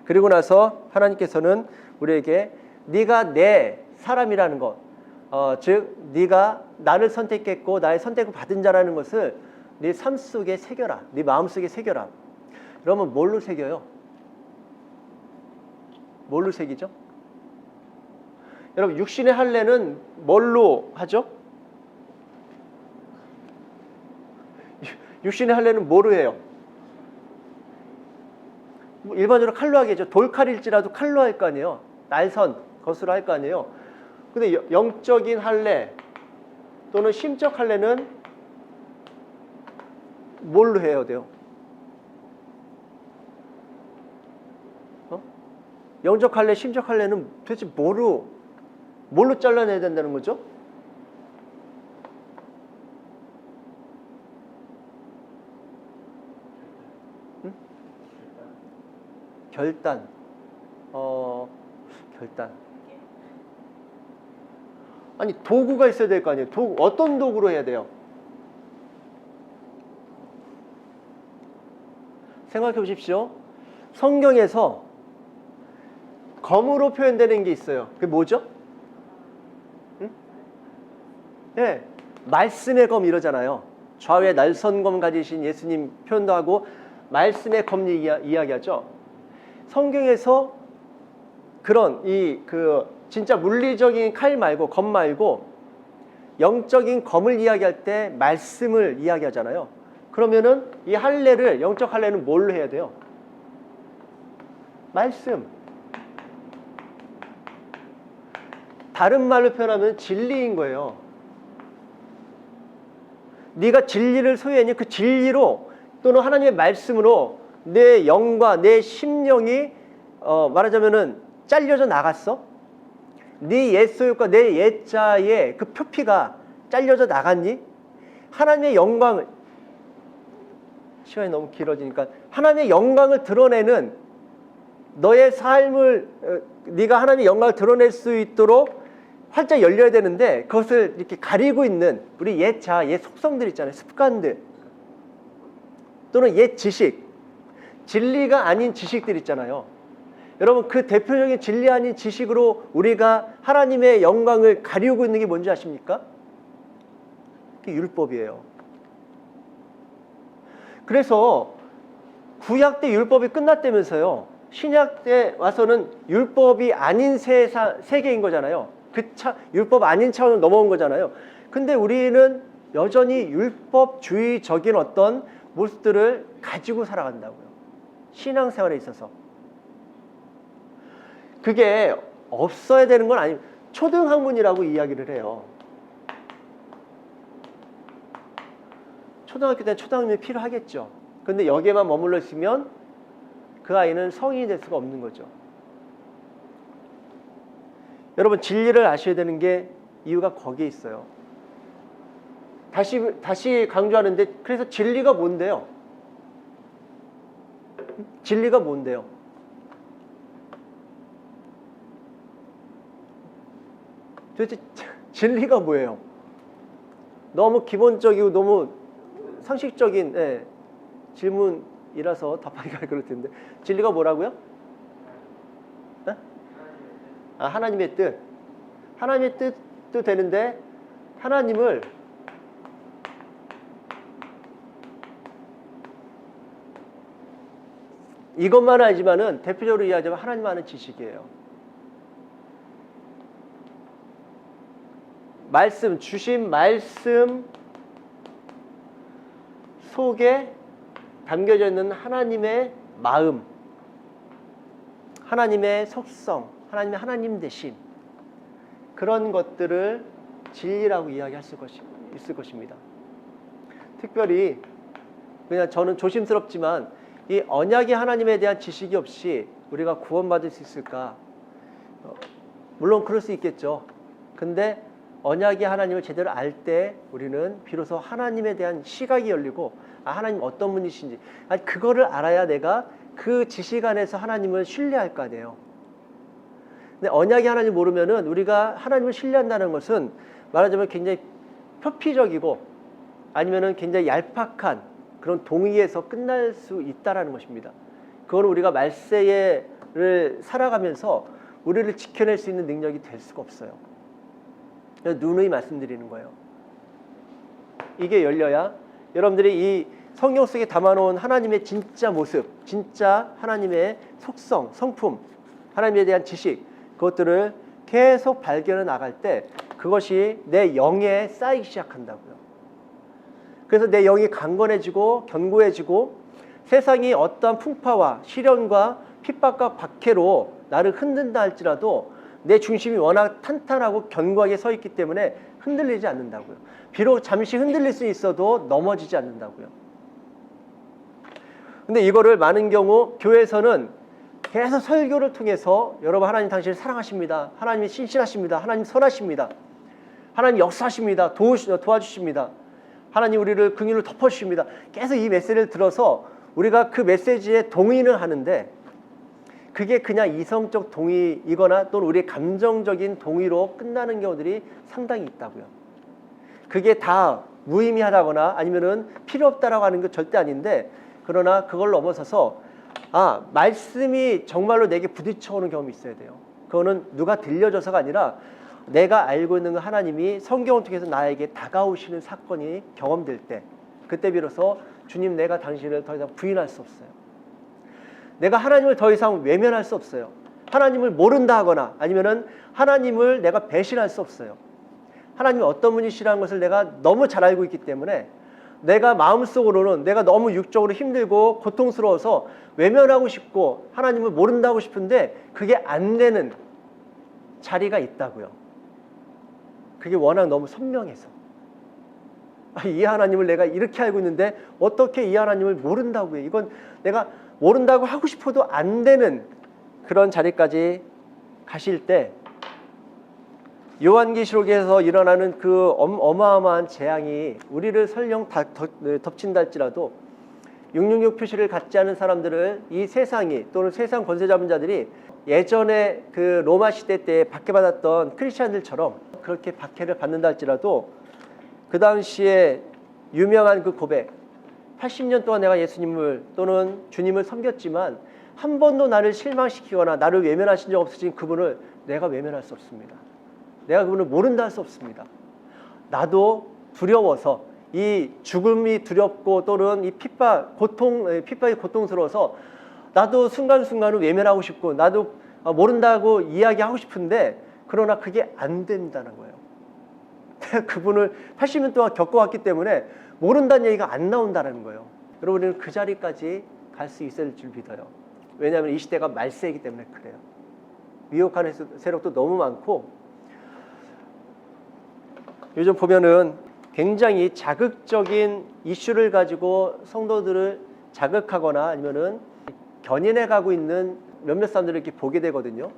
그리고 나서 하나님께서는 우리에게 네가 내 사람이라는 것, 즉 네가 나를 선택했고 나의 선택을 받은 자라는 것을 네 삶 속에 새겨라. 네 마음 속에 새겨라. 그러면 뭘로 새겨요? 뭘로 새기죠? 여러분 육신의 할례는 뭘로 하죠? 육신의 할례는 뭐로 해요? 뭐 일반적으로 칼로 하겠죠. 돌칼일지라도 칼로 할 거 아니에요. 날선 것으로 할 거 아니에요. 근데 영적인 할례 또는 심적 할례는 뭘로 해야 돼요? 영적 할례, 심적 할례는 도대체 뭘로 잘라내야 된다는 거죠? 응? 결단. 결단. 아니 도구가 있어야 될 거 아니에요. 도구, 어떤 도구로 해야 돼요? 생각해 보십시오. 성경에서 검으로 표현되는 게 있어요. 그게 뭐죠? 응? 네, 말씀의 검 이러잖아요. 좌우에 날선검 가지신 예수님 표현도 하고 말씀의 검 이야기하죠. 성경에서 그런 진짜 물리적인 칼 말고 검 말고 영적인 검을 이야기할 때 말씀을 이야기하잖아요. 그러면은 이 할례를 영적 할례는 뭘로 해야 돼요? 말씀. 다른 말로 표현하면 진리인 거예요. 네가 진리를 소유했니? 그 진리로 또는 하나님의 말씀으로 내 영과 내 심령이 말하자면은 잘려져 나갔어? 네 옛 소유과 내 옛자의 그 표피가 잘려져 나갔니? 하나님의 영광을 시간이 너무 길어지니까 하나님의 영광을 드러내는 너의 삶을 네가 하나님의 영광을 드러낼 수 있도록 활짝 열려야 되는데 그것을 이렇게 가리고 있는 우리 옛 자아, 옛 속성들 있잖아요. 습관들 또는 옛 지식, 진리가 아닌 지식들 있잖아요. 여러분 그 대표적인 진리 아닌 지식으로 우리가 하나님의 영광을 가리우고 있는 게 뭔지 아십니까? 그게 율법이에요. 그래서 구약 때 율법이 끝났다면서요. 신약 때 와서는 율법이 아닌 세계인 거잖아요. 율법 아닌 차원을 넘어온 거잖아요. 근데 우리는 여전히 율법주의적인 어떤 모습들을 가지고 살아간다고요. 신앙생활에 있어서. 그게 없어야 되는 건 아니에요. 초등학문이라고 이야기를 해요. 초등학교 때는 초등학문이 필요하겠죠. 근데 여기에만 머물러 있으면 그 아이는 성인이 될 수가 없는 거죠. 여러분 진리를 아셔야 되는 게 이유가 거기에 있어요. 다시 강조하는데 그래서 진리가 뭔데요? 진리가 뭔데요? 도대체 진리가 뭐예요? 너무 기본적이고 너무 상식적인 질문이라서 답하기가 그럴 텐데 진리가 뭐라고요? 하나님의 뜻. 하나님의 뜻도 되는데 하나님을 이것만 알지만은 대표적으로 이야기하자면 하나님 아는 지식이에요. 말씀, 주신 말씀 속에 담겨져 있는 하나님의 마음, 하나님의 속성, 하나님의 하나님 되심, 그런 것들을 진리라고 이야기할 수 있을 것입니다. 특별히 그냥 저는 조심스럽지만 이 언약의 하나님에 대한 지식이 없이 우리가 구원받을 수 있을까? 물론 그럴 수 있겠죠. 근데 언약의 하나님을 제대로 알 때 우리는 비로소 하나님에 대한 시각이 열리고 하나님 어떤 분이신지 그거를 알아야 내가 그 지식 안에서 하나님을 신뢰할 거 아니에요. 근데 언약의 하나님을 모르면은 우리가 하나님을 신뢰한다는 것은 말하자면 굉장히 표피적이고 아니면은 굉장히 얄팍한 그런 동의에서 끝날 수 있다라는 것입니다. 그건 우리가 말세를 살아가면서 우리를 지켜낼 수 있는 능력이 될 수가 없어요. 누누이 말씀드리는 거예요. 이게 열려야 여러분들이 이 성경 속에 담아놓은 하나님의 진짜 모습, 진짜 하나님의 속성, 성품, 하나님에 대한 지식, 그것들을 계속 발견해 나갈 때 그것이 내 영에 쌓이기 시작한다고요. 그래서 내 영이 강건해지고 견고해지고 세상이 어떠한 풍파와 시련과 핍박과 박해로 나를 흔든다 할지라도 내 중심이 워낙 탄탄하고 견고하게 서 있기 때문에 흔들리지 않는다고요. 비록 잠시 흔들릴 수 있어도 넘어지지 않는다고요. 근데 이거를 많은 경우 교회에서는 계속 설교를 통해서 여러분 하나님 당신을 사랑하십니다. 하나님이 신실하십니다. 하나님 선하십니다. 하나님 역사하십니다. 도와주십니다. 하나님 우리를 긍휼을 덮어주십니다. 계속 이 메시지를 들어서 우리가 그 메시지에 동의를 하는데 그게 그냥 이성적 동의이거나 또는 우리의 감정적인 동의로 끝나는 경우들이 상당히 있다고요. 그게 다 무의미하다거나 아니면은 필요 없다라고 하는 게 절대 아닌데, 그러나 그걸 넘어서서 말씀이 정말로 내게 부딪혀오는 경험이 있어야 돼요. 그거는 누가 들려줘서가 아니라 내가 알고 있는 하나님이 성경을 통해서 나에게 다가오시는 사건이 경험될 때, 그때 비로소 주님, 내가 당신을 더 이상 부인할 수 없어요. 내가 하나님을 더 이상 외면할 수 없어요. 하나님을 모른다 하거나 아니면은 하나님을 내가 배신할 수 없어요. 하나님이 어떤 분이시라는 것을 내가 너무 잘 알고 있기 때문에 내가 마음속으로는 내가 너무 육적으로 힘들고 고통스러워서 외면하고 싶고 하나님을 모른다고 싶은데 그게 안 되는 자리가 있다고요. 그게 워낙 너무 선명해서. 이 하나님을 내가 이렇게 알고 있는데 어떻게 이 하나님을 모른다고요. 이건 내가 모른다고 하고 싶어도 안 되는 그런 자리까지 가실 때 요한계시록에서 일어나는 그 어마어마한 재앙이 우리를 설령 덮친다 할지라도 666 표시를 갖지 않은 사람들을 이 세상이 또는 세상 권세 잡은 자들이 예전에 그 로마 시대 때 박해받았던 크리스찬들처럼 그렇게 박해를 받는다 할지라도 그 당시에 유명한 그 고백, 80년 동안 내가 예수님을 또는 주님을 섬겼지만 한 번도 나를 실망시키거나 나를 외면하신 적 없으신 그분을 내가 외면할 수 없습니다. 내가 그분을 모른다 할 수 없습니다. 나도 두려워서 이 죽음이 두렵고 또는 이 핍박이 고통스러워서 나도 순간순간을 외면하고 싶고 나도 모른다고 이야기하고 싶은데 그러나 그게 안 된다는 거예요. 내가 그분을 80년 동안 겪어왔기 때문에 모른다는 얘기가 안 나온다는 거예요. 여러분은 그 자리까지 갈 수 있을 줄 믿어요. 왜냐하면 이 시대가 말세이기 때문에 그래요. 미혹하는 세력도 너무 많고 요즘 보면은 굉장히 자극적인 이슈를 가지고 성도들을 자극하거나 아니면은 견인해 가고 있는 몇몇 사람들을 이렇게 보게 되거든요.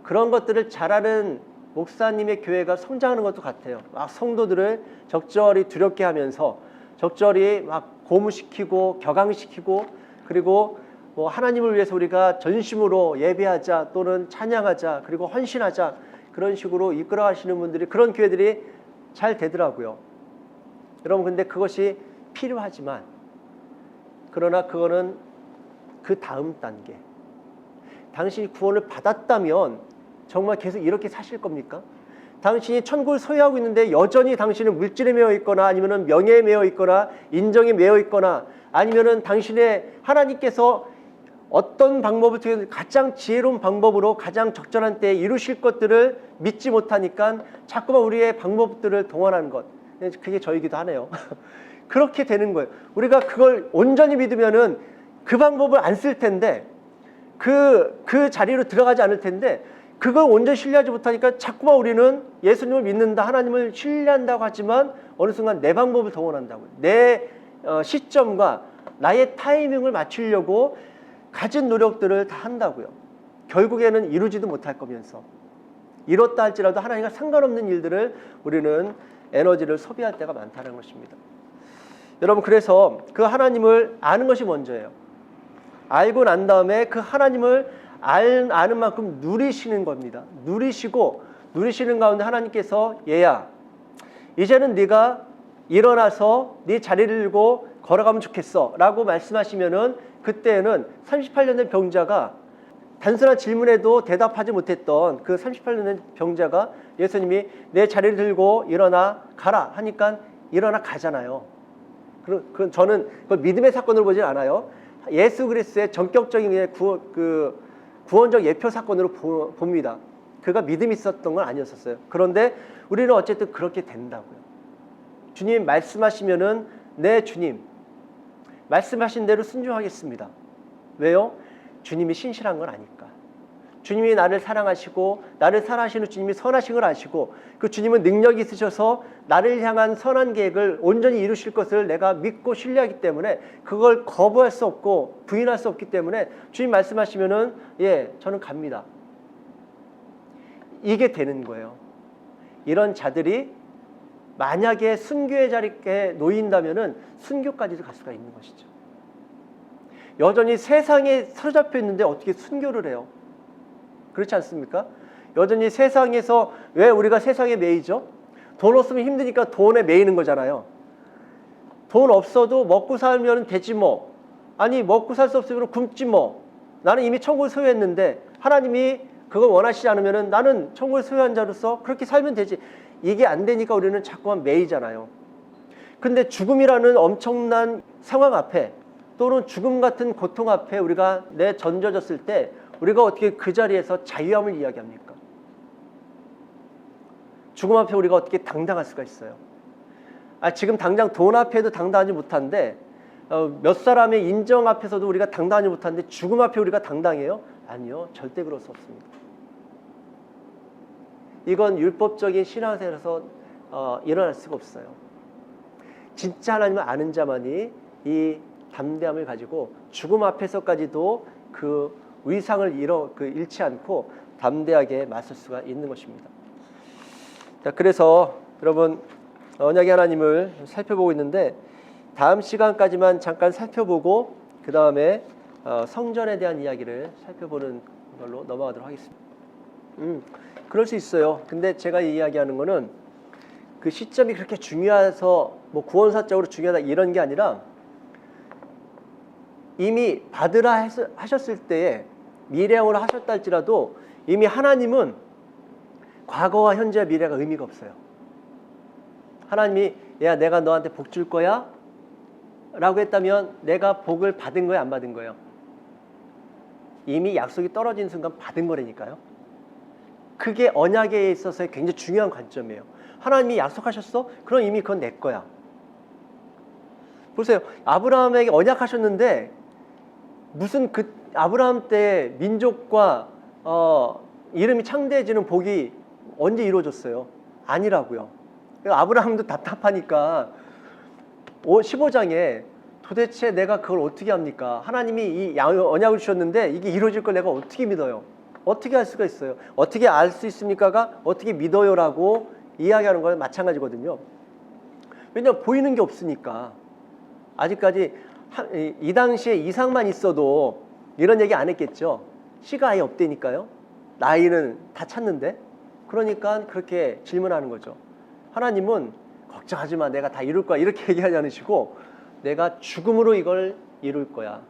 그런 것들을 잘하는 목사님의 교회가 성장하는 것도 같아요. 막 성도들을 적절히 두렵게 하면서 적절히 막 고무시키고 격앙시키고 그리고 뭐 하나님을 위해서 우리가 전심으로 예배하자 또는 찬양하자 그리고 헌신하자 그런 식으로 이끌어 가시는 분들이 그런 교회들이 잘 되더라고요. 여러분 근데 그것이 필요하지만 그러나 그거는 그 다음 단계. 당신이 구원을 받았다면 정말 계속 이렇게 사실 겁니까? 당신이 천국을 소유하고 있는데 여전히 당신은 물질에 매여 있거나 아니면 명예에 매여 있거나 인정에 매여 있거나 아니면 당신의 하나님께서 어떤 방법을 통해 가장 지혜로운 방법으로 가장 적절한 때에 이루실 것들을 믿지 못하니까 자꾸만 우리의 방법들을 동원하는 것. 그게 저이기도 하네요. 그렇게 되는 거예요. 우리가 그걸 온전히 믿으면은 그 방법을 안 쓸 텐데 그 자리로 들어가지 않을 텐데 그걸 온전히 신뢰하지 못하니까 자꾸만 우리는 예수님을 믿는다, 하나님을 신뢰한다고 하지만 어느 순간 내 방법을 동원한다고요. 내 시점과 나의 타이밍을 맞추려고 가진 노력들을 다 한다고요. 결국에는 이루지도 못할 거면서 이뤘다 할지라도 하나님과 상관없는 일들을 우리는 에너지를 소비할 때가 많다는 것입니다. 여러분 그래서 그 하나님을 아는 것이 먼저예요. 알고 난 다음에 그 하나님을 아는 만큼 누리시는 겁니다. 누리시는 가운데 하나님께서 얘야 이제는 네가 일어나서 네 자리를 들고 걸어가면 좋겠어 라고 말씀하시면은 그때는 38년 된 병자가 단순한 질문에도 대답하지 못했던 그 38년 된 병자가 예수님이 내 자리를 들고 일어나 가라 하니까 일어나 가잖아요. 그럼 저는 그걸 믿음의 사건으로 보진 않아요. 예수 그리스도의 전격적인 구원적 예표 사건으로 봅니다. 그가 믿음이 있었던 건 아니었어요. 그런데 우리는 어쨌든 그렇게 된다고요. 주님 말씀하시면은 네 주님 말씀하신 대로 순종하겠습니다. 왜요? 주님이 신실한 건 아니까. 주님이 나를 사랑하시고 나를 사랑하시는 주님이 선하신 걸 아시고 그 주님은 능력이 있으셔서 나를 향한 선한 계획을 온전히 이루실 것을 내가 믿고 신뢰하기 때문에 그걸 거부할 수 없고 부인할 수 없기 때문에 주님 말씀하시면은 예 저는 갑니다. 이게 되는 거예요. 이런 자들이 만약에 순교의 자리에 놓인다면은 순교까지도 갈 수가 있는 것이죠. 여전히 세상에 사로잡혀 있는데 어떻게 순교를 해요? 그렇지 않습니까? 여전히 세상에서 왜 우리가 세상에 매이죠? 돈 없으면 힘드니까 돈에 매이는 거잖아요. 돈 없어도 먹고 살면 되지 뭐. 아니 먹고 살 수 없으면 굶지 뭐. 나는 이미 천국을 소유했는데 하나님이 그걸 원하시지 않으면 나는 천국을 소유한 자로서 그렇게 살면 되지. 이게 안 되니까 우리는 자꾸만 매이잖아요. 근데 죽음이라는 엄청난 상황 앞에 또는 죽음 같은 고통 앞에 우리가 내던져졌을 때 우리가 어떻게 그 자리에서 자유함을 이야기합니까? 죽음 앞에 우리가 어떻게 당당할 수가 있어요? 지금 당장 돈 앞에도 당당하지 못한데 몇 사람의 인정 앞에서도 우리가 당당하지 못한데 죽음 앞에 우리가 당당해요? 아니요. 절대 그럴 수 없습니다. 이건 율법적인 신앙생활에서 일어날 수가 없어요. 진짜 하나님을 아는 자만이 이 담대함을 가지고 죽음 앞에서까지도 그 위상을 잃지 않고 담대하게 맞설 수가 있는 것입니다. 자, 그래서 여러분 언약의 하나님을 살펴보고 있는데 다음 시간까지만 잠깐 살펴보고 그 다음에 성전에 대한 이야기를 살펴보는 걸로 넘어가도록 하겠습니다. 그럴 수 있어요. 근데 제가 이야기하는 거는 그 시점이 그렇게 중요해서 뭐 구원사적으로 중요하다 이런 게 아니라 이미 받으라 하셨을 때에 미래형으로 하셨다 할지라도 이미 하나님은 과거와 현재와 미래가 의미가 없어요. 하나님이 야 내가 너한테 복 줄 거야 라고 했다면 내가 복을 받은 거야 안 받은 거예요? 이미 약속이 떨어진 순간 받은 거라니까요. 그게 언약에 있어서의 굉장히 중요한 관점이에요. 하나님이 약속하셨어? 그럼 이미 그건 내 거야. 보세요. 아브라함에게 언약하셨는데 무슨 그 아브라함 때 민족과 이름이 창대해지는 복이 언제 이루어졌어요? 아니라고요. 아브라함도 답답하니까 15장에 도대체 내가 그걸 어떻게 합니까? 하나님이 이 언약을 주셨는데 이게 이루어질 걸 내가 어떻게 믿어요? 어떻게 할 수가 있어요? 어떻게 알 수 있습니까가 어떻게 믿어요라고 이야기하는 거랑 마찬가지거든요. 왜냐하면 보이는 게 없으니까. 아직까지 이 당시에 이상만 있어도 이런 얘기 안 했겠죠. 씨가 아예 없다니까요. 나이는 다 찼는데. 그러니까 그렇게 질문하는 거죠. 하나님은 걱정하지 마. 내가 다 이룰 거야. 이렇게 얘기하지 않으시고 내가 죽음으로 이걸 이룰 거야.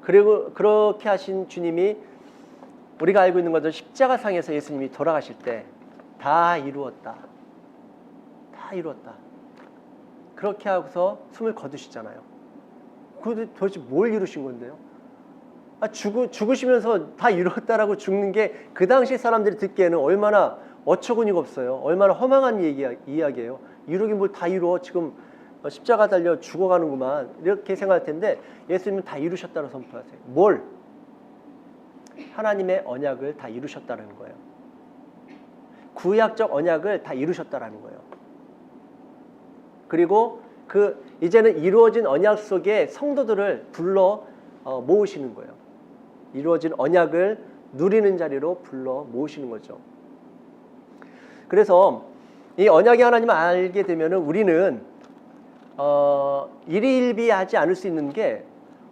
그리고 그렇게 하신 주님이 우리가 알고 있는 것처럼 십자가상에서 예수님이 돌아가실 때 다 이루었다. 다 이루었다. 그렇게 하고서 숨을 거두시잖아요. 그런데 도대체 뭘 이루신 건데요? 죽으시면서 다 이루었다라고 죽는 게 그 당시 사람들이 듣기에는 얼마나 어처구니가 없어요. 얼마나 허망한 이야기예요. 이루긴 뭘 다 이루어. 지금 십자가 달려 죽어가는구만. 이렇게 생각할 텐데 예수님은 다 이루셨다고 선포하세요. 뭘? 하나님의 언약을 다 이루셨다는 거예요. 구약적 언약을 다 이루셨다는 거예요. 그리고 이제는 이루어진 언약 속에 성도들을 불러 모으시는 거예요. 이루어진 언약을 누리는 자리로 불러 모으시는 거죠. 그래서 이 언약의 하나님을 알게 되면 우리는 일희일비하지 않을 수 있는 게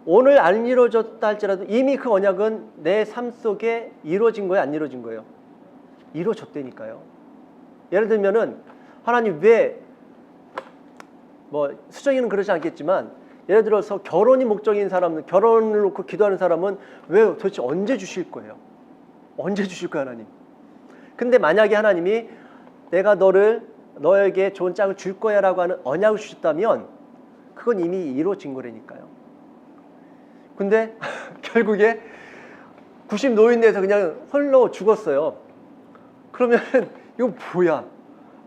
오늘 안 이루어졌다 할지라도 이미 그 언약은 내 삶 속에 이루어진 거예요, 안 이루어진 거예요? 이루어졌다니까요. 예를 들면은 하나님 왜 수정이는 그러지 않겠지만 예를 들어서 결혼이 목적인 사람은 결혼을 놓고 기도하는 사람은 왜 도대체 언제 주실 거예요? 언제 주실 거예요, 하나님? 근데 만약에 하나님이 내가 너에게 좋은 짝을 줄 거야 라고 하는 언약을 주셨다면 그건 이미 이루어진 거라니까요. 근데 결국에 90 노인네에서 그냥 홀로 죽었어요. 그러면 이거 뭐야?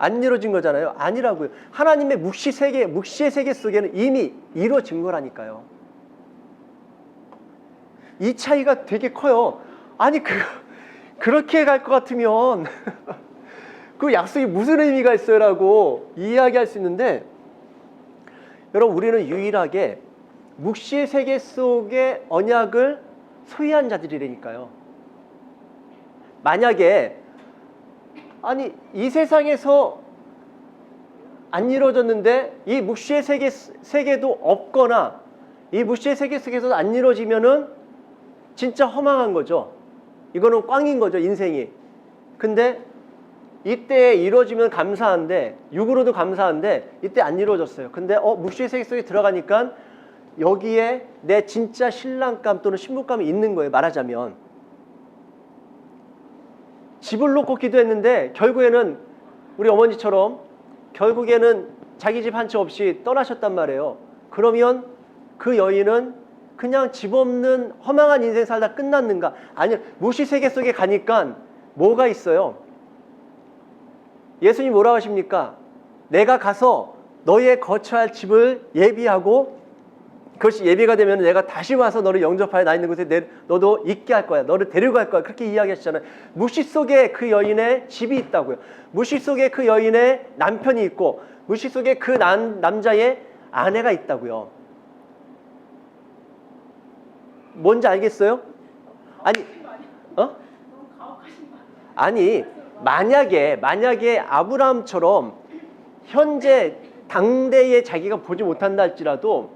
안 이루어진 거잖아요. 아니라고요. 하나님의 묵시의 세계 속에는 이미 이루어진 거라니까요. 이 차이가 되게 커요. 아니 그렇게 갈 것 같으면 그 약속이 무슨 의미가 있어요라고 이야기할 수 있는데, 여러분 우리는 유일하게 묵시의 세계 속의 언약을 소유한 자들이라니까요. 만약에 아니 이 세상에서 안 이루어졌는데 이 묵시의 세계도 없거나 이 묵시의 세계 속에서 안 이루어지면은 진짜 허망한 거죠. 이거는 꽝인 거죠, 인생이. 근데 이때 이루어지면 감사한데, 육으로도 감사한데 이때 안 이루어졌어요. 근데 묵시의 세계 속에 들어가니까 여기에 내 진짜 신랑감 또는 신부감이 있는 거예요. 말하자면 집을 놓고 기도했는데 결국에는 우리 어머니처럼 결국에는 자기 집 한 채 없이 떠나셨단 말이에요. 그러면 그 여인은 그냥 집 없는 허망한 인생 살다 끝났는가? 아니요. 묵시 세계 속에 가니까 뭐가 있어요? 예수님 뭐라고 하십니까? 내가 가서 너의 거처할 집을 예비하고, 그것이 예비가 되면 내가 다시 와서 너를 영접하여 나 있는 곳에 너도 있게 할 거야. 너를 데리고 갈 거야. 그렇게 이야기하시잖아요. 묵시 속에 그 여인의 집이 있다고요. 묵시 속에 그 여인의 남편이 있고, 묵시 속에 그 남자의 아내가 있다고요. 뭔지 알겠어요? 아니 만약에 아브라함처럼 현재 당대에 자기가 보지 못한다 할지라도,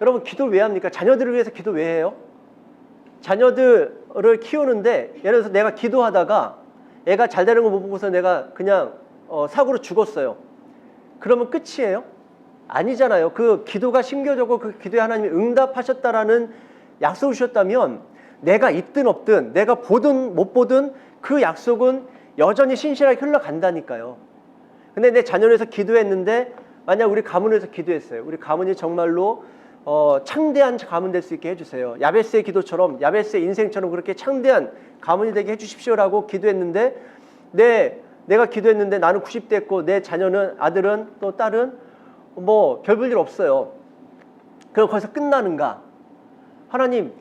여러분 기도를 왜 합니까? 자녀들을 위해서 기도 왜 해요? 자녀들을 키우는데 예를 들어서 내가 기도하다가 애가 잘 되는 거 못 보고서 내가 그냥 사고로 죽었어요. 그러면 끝이에요? 아니잖아요. 그 기도가 심겨졌고 그 기도에 하나님이 응답하셨다라는 약속을 주셨다면, 내가 있든 없든 내가 보든 못 보든 그 약속은 여전히 신실하게 흘러간다니까요. 근데 내 자녀를 위해서 기도했는데, 만약 우리 가문을 위해서 기도했어요. 우리 가문이 정말로 창대한 가문 될 수 있게 해주세요. 야베스의 기도처럼, 야베스의 인생처럼 그렇게 창대한 가문이 되게 해주십시오라고 기도했는데, 내가 기도했는데 나는 90대 했고 내 자녀는, 아들은 또 딸은 뭐 별 볼 일 없어요. 그럼 거기서 끝나는가? 하나님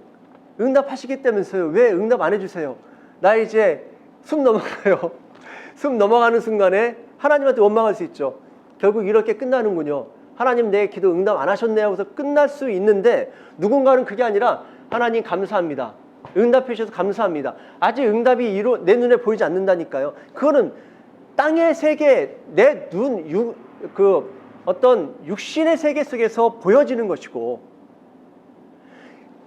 응답하시겠다면서요. 왜 응답 안 해주세요? 나 이제 숨 넘어가요. 숨 넘어가는 순간에 하나님한테 원망할 수 있죠. 결국 이렇게 끝나는군요. 하나님 내 기도 응답 안 하셨네요 하고서 끝날 수 있는데, 누군가는 그게 아니라 하나님 감사합니다. 응답해 주셔서 감사합니다. 아직 응답이 내 눈에 보이지 않는다니까요. 그거는 땅의 세계, 어떤 육신의 세계 속에서 보여지는 것이고,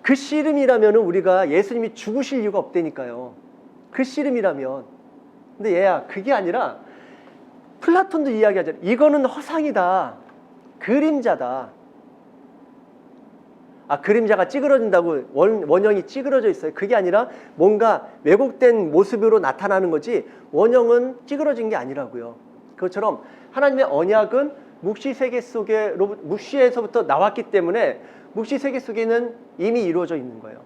그 씨름이라면 우리가 예수님이 죽으실 이유가 없다니까요. 그 씨름이라면. 근데 얘야, 그게 아니라 플라톤도 이야기하잖아요. 이거는 허상이다. 그림자다. 그림자가 찌그러진다고 원형이 찌그러져 있어요. 그게 아니라 뭔가 왜곡된 모습으로 나타나는 거지, 원형은 찌그러진 게 아니라고요. 그것처럼 하나님의 언약은 묵시 세계 묵시에서부터 나왔기 때문에 묵시 세계 속에는 이미 이루어져 있는 거예요.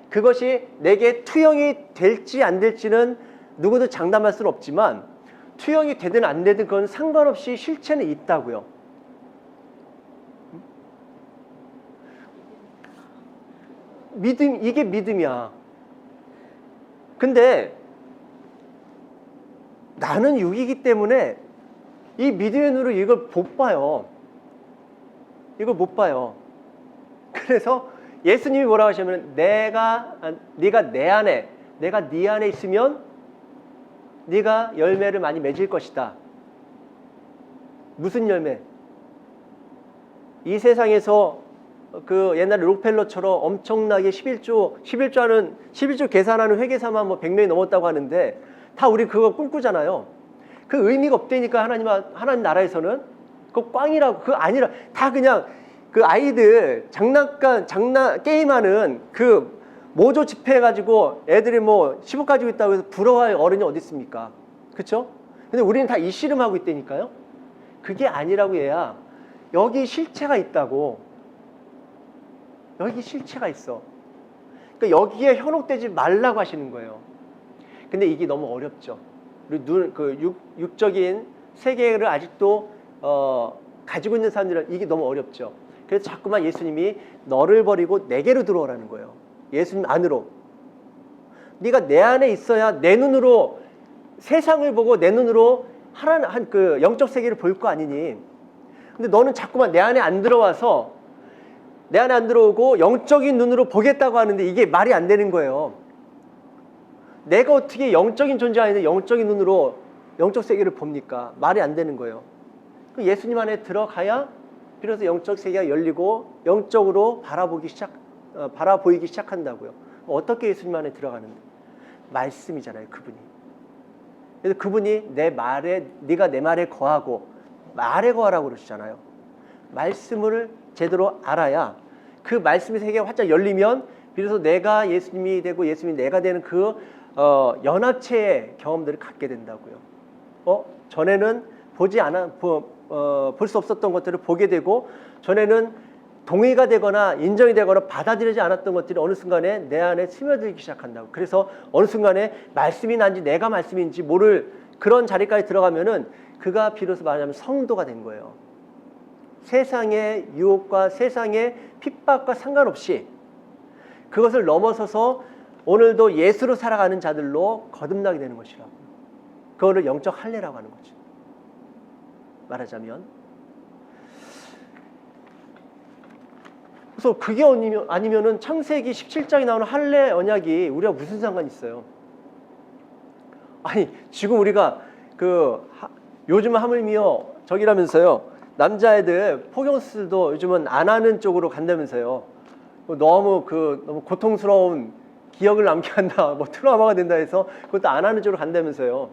그것이 내게 투영이 될지 안 될지는 누구도 장담할 수는 없지만, 투영이 되든 안 되든 그건 상관없이 실체는 있다고요. 이게 믿음이야. 근데 나는 육이기 때문에 이 믿음의 눈으로 이걸 못 봐요. 이걸 못 봐요. 그래서 예수님이 뭐라고 하시냐면, 네가 내 안에, 내가 네 안에 있으면 네가 열매를 많이 맺을 것이다. 무슨 열매? 이 세상에서 그 옛날에 록펠러처럼 엄청나게 11조 계산하는 회계사만 뭐 100명이 넘었다고 하는데, 다 우리 그거 꿈꾸잖아요. 그 의미가 없다니까. 하나님 나라에서는 그거 꽝이라고. 그거 아니라 다 그냥 그 아이들 게임하는 그 모조 집회해가지고 애들이 뭐 10억 가지고 있다고 해서 부러워할 어른이 어디 있습니까? 그렇죠? 근데 우리는 다 이 씨름하고 있다니까요. 그게 아니라고. 얘야, 여기 실체가 있다고. 여기 실체가 있어. 그러니까 여기에 현혹되지 말라고 하시는 거예요. 근데 이게 너무 어렵죠. 우리 육적인 세계를 아직도 가지고 있는 사람들은 이게 너무 어렵죠. 그래서 자꾸만 예수님이 너를 버리고 내게로 들어오라는 거예요. 예수님 안으로. 네가 내 안에 있어야 내 눈으로 세상을 보고 내 눈으로 그 영적 세계를 볼 거 아니니. 근데 너는 자꾸만 내 안에 안 들어와서 내 안에 안 들어오고 영적인 눈으로 보겠다고 하는데 이게 말이 안 되는 거예요. 내가 어떻게 영적인 존재가 아닌데 영적인 눈으로 영적 세계를 봅니까? 말이 안 되는 거예요. 예수님 안에 들어가야 비로소 영적 세계가 열리고 영적으로 바라보이기 시작한다고요. 어떻게 예수님 안에 들어가는데? 말씀이잖아요, 그분이. 그래서 그분이 내 말에, 네가 내 말에 거하고 말에 거하라고 그러시잖아요. 말씀을 제대로 알아야 그 말씀의 세계가 활짝 열리면 비로소 내가 예수님이 되고 예수님이 내가 되는 그 연합체의 경험들을 갖게 된다고요. 전에는 볼 수 없었던 것들을 보게 되고, 전에는 동의가 되거나 인정이 되거나 받아들이지 않았던 것들이 어느 순간에 내 안에 스며들기 시작한다고. 그래서 어느 순간에 말씀이 난지 내가 말씀인지 모를 그런 자리까지 들어가면은 그가 비로소 말하자면 성도가 된 거예요. 세상의 유혹과 세상의 핍박과 상관없이 그것을 넘어서서 오늘도 예수로 살아가는 자들로 거듭나게 되는 것이라고. 그거를 영적 할례라고 하는 거죠. 말하자면. 그래서 그게 아니면은 창세기 17장에 나오는 할례 언약이 우리가 무슨 상관이 있어요? 아니, 지금 우리가 요즘 하물며 저기라면서요. 남자애들 포경수술도 요즘은 안 하는 쪽으로 간다면서요. 너무 고통스러운 기억을 남게 한다, 뭐 트라우마가 된다 해서 그것도 안 하는 쪽으로 간다면서요.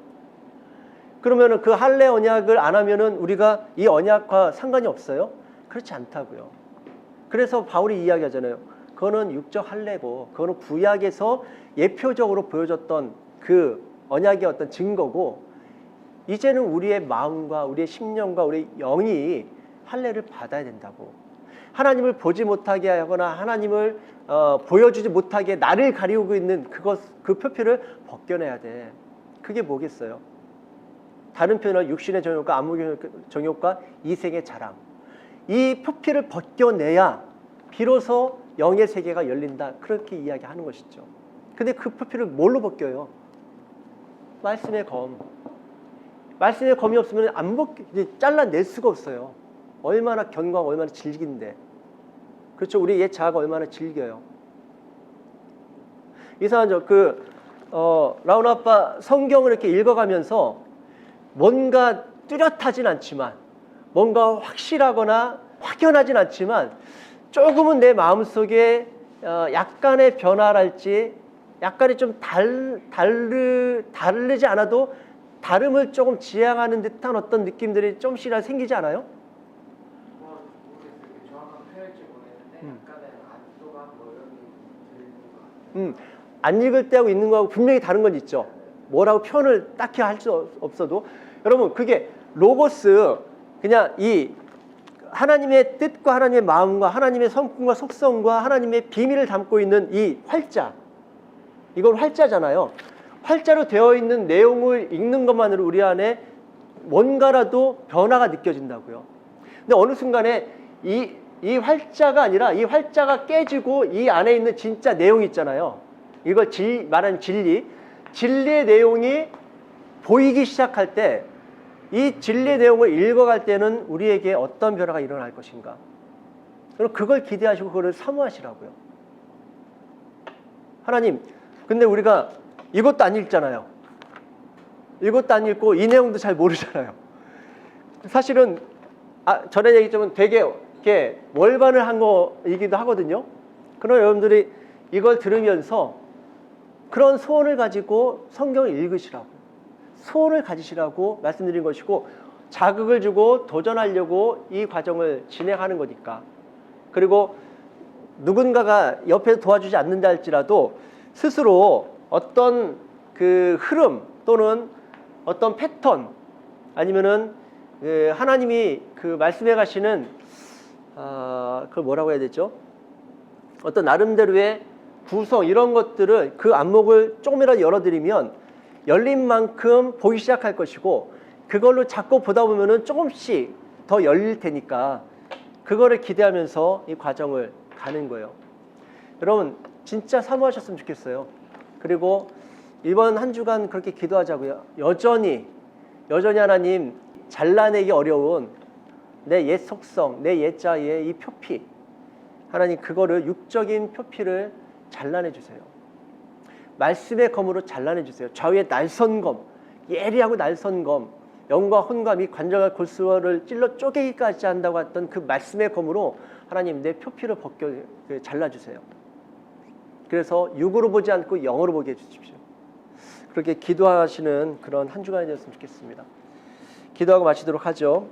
그러면은 그 할례 언약을 안 하면은 우리가 이 언약과 상관이 없어요? 그렇지 않다고요. 그래서 바울이 이야기하잖아요. 그거는 육적 할례고, 그거는 구약에서 예표적으로 보여줬던 그 언약의 어떤 증거고, 이제는 우리의 마음과 우리의 심령과 우리의 영이 할례를 받아야 된다고. 하나님을 보지 못하게 하거나 하나님을 보여주지 못하게 나를 가리우고 있는 그 표표를 벗겨내야 돼. 그게 뭐겠어요? 다른 표현은 육신의 정욕과 안목의 정욕과 이생의 자랑. 이 표피를 벗겨내야 비로소 영의 세계가 열린다. 그렇게 이야기하는 것이죠. 근데 그 표피를 뭘로 벗겨요? 말씀의 검. 말씀의 검이 없으면 잘라낼 수가 없어요. 얼마나 견고하고 얼마나 질긴데. 그렇죠. 우리 옛 자아가 얼마나 질겨요. 이상하죠. 라운 아빠 성경을 이렇게 읽어가면서 뭔가 뚜렷하진 않지만, 뭔가 확실하거나 확연하진 않지만, 조금은 내 마음속에 약간의 변화랄지, 약간의 좀 다르지 않아도 다름을 조금 지향하는 듯한 어떤 느낌들이 좀씩이라도 생기지 않아요? 모르겠어요. 정확한 표현일지 모르겠는데 약간의 안도감 뭐 이런 게 들리는 것 같아요. 안 읽을 때하고 있는 거하고 분명히 다른 건 있죠. 뭐라고 표현을 딱히 할 수 없어도. 여러분, 그게 로고스, 그냥 이 하나님의 뜻과 하나님의 마음과 하나님의 성품과 속성과 하나님의 비밀을 담고 있는 이 활자, 이건 활자잖아요. 활자로 되어 있는 내용을 읽는 것만으로 우리 안에 뭔가라도 변화가 느껴진다고요. 근데 어느 순간에 이 활자가 아니라 이 활자가 깨지고 이 안에 있는 진짜 내용이 있잖아요. 이걸 말하는 진리의 내용이 보이기 시작할 때, 이 진리의 내용을 읽어갈 때는 우리에게 어떤 변화가 일어날 것인가. 그럼 그걸 기대하시고 그걸 사모하시라고요. 하나님, 근데 우리가 이것도 안 읽잖아요. 이것도 안 읽고 이 내용도 잘 모르잖아요. 사실은 전에 얘기했지만 되게 이렇게 월반을 한 거이기도 하거든요. 그럼 여러분들이 이걸 들으면서 그런 소원을 가지고 성경을 읽으시라고, 소원을 가지시라고 말씀드린 것이고, 자극을 주고 도전하려고 이 과정을 진행하는 거니까. 그리고 누군가가 옆에서 도와주지 않는다 할지라도 스스로 어떤 그 흐름 또는 어떤 패턴, 아니면은 하나님이 말씀해 가시는 그걸 뭐라고 해야 되죠? 어떤 나름대로의 구성, 이런 것들을 그 안목을 조금이라도 열어드리면 열린 만큼 보기 시작할 것이고, 그걸로 자꾸 보다 보면은 조금씩 더 열릴 테니까 그거를 기대하면서 이 과정을 가는 거예요. 여러분 진짜 사모하셨으면 좋겠어요. 그리고 이번 한 주간 그렇게 기도하자고요. 여전히 하나님 잘라내기 어려운 내 옛 속성, 내 옛자의 이 표피, 하나님 그거를 육적인 표피를 잘라내 주세요. 말씀의 검으로 잘라내 주세요. 좌우의 날선검, 예리하고 날선검, 영과 혼과 이 관절과 골수를 찔러 쪼개기까지 한다고 했던 그 말씀의 검으로 하나님 내 표피를 잘라주세요. 그래서 육으로 보지 않고 영으로 보게 해주십시오. 그렇게 기도하시는 그런 한 주간이 되었으면 좋겠습니다. 기도하고 마치도록 하죠.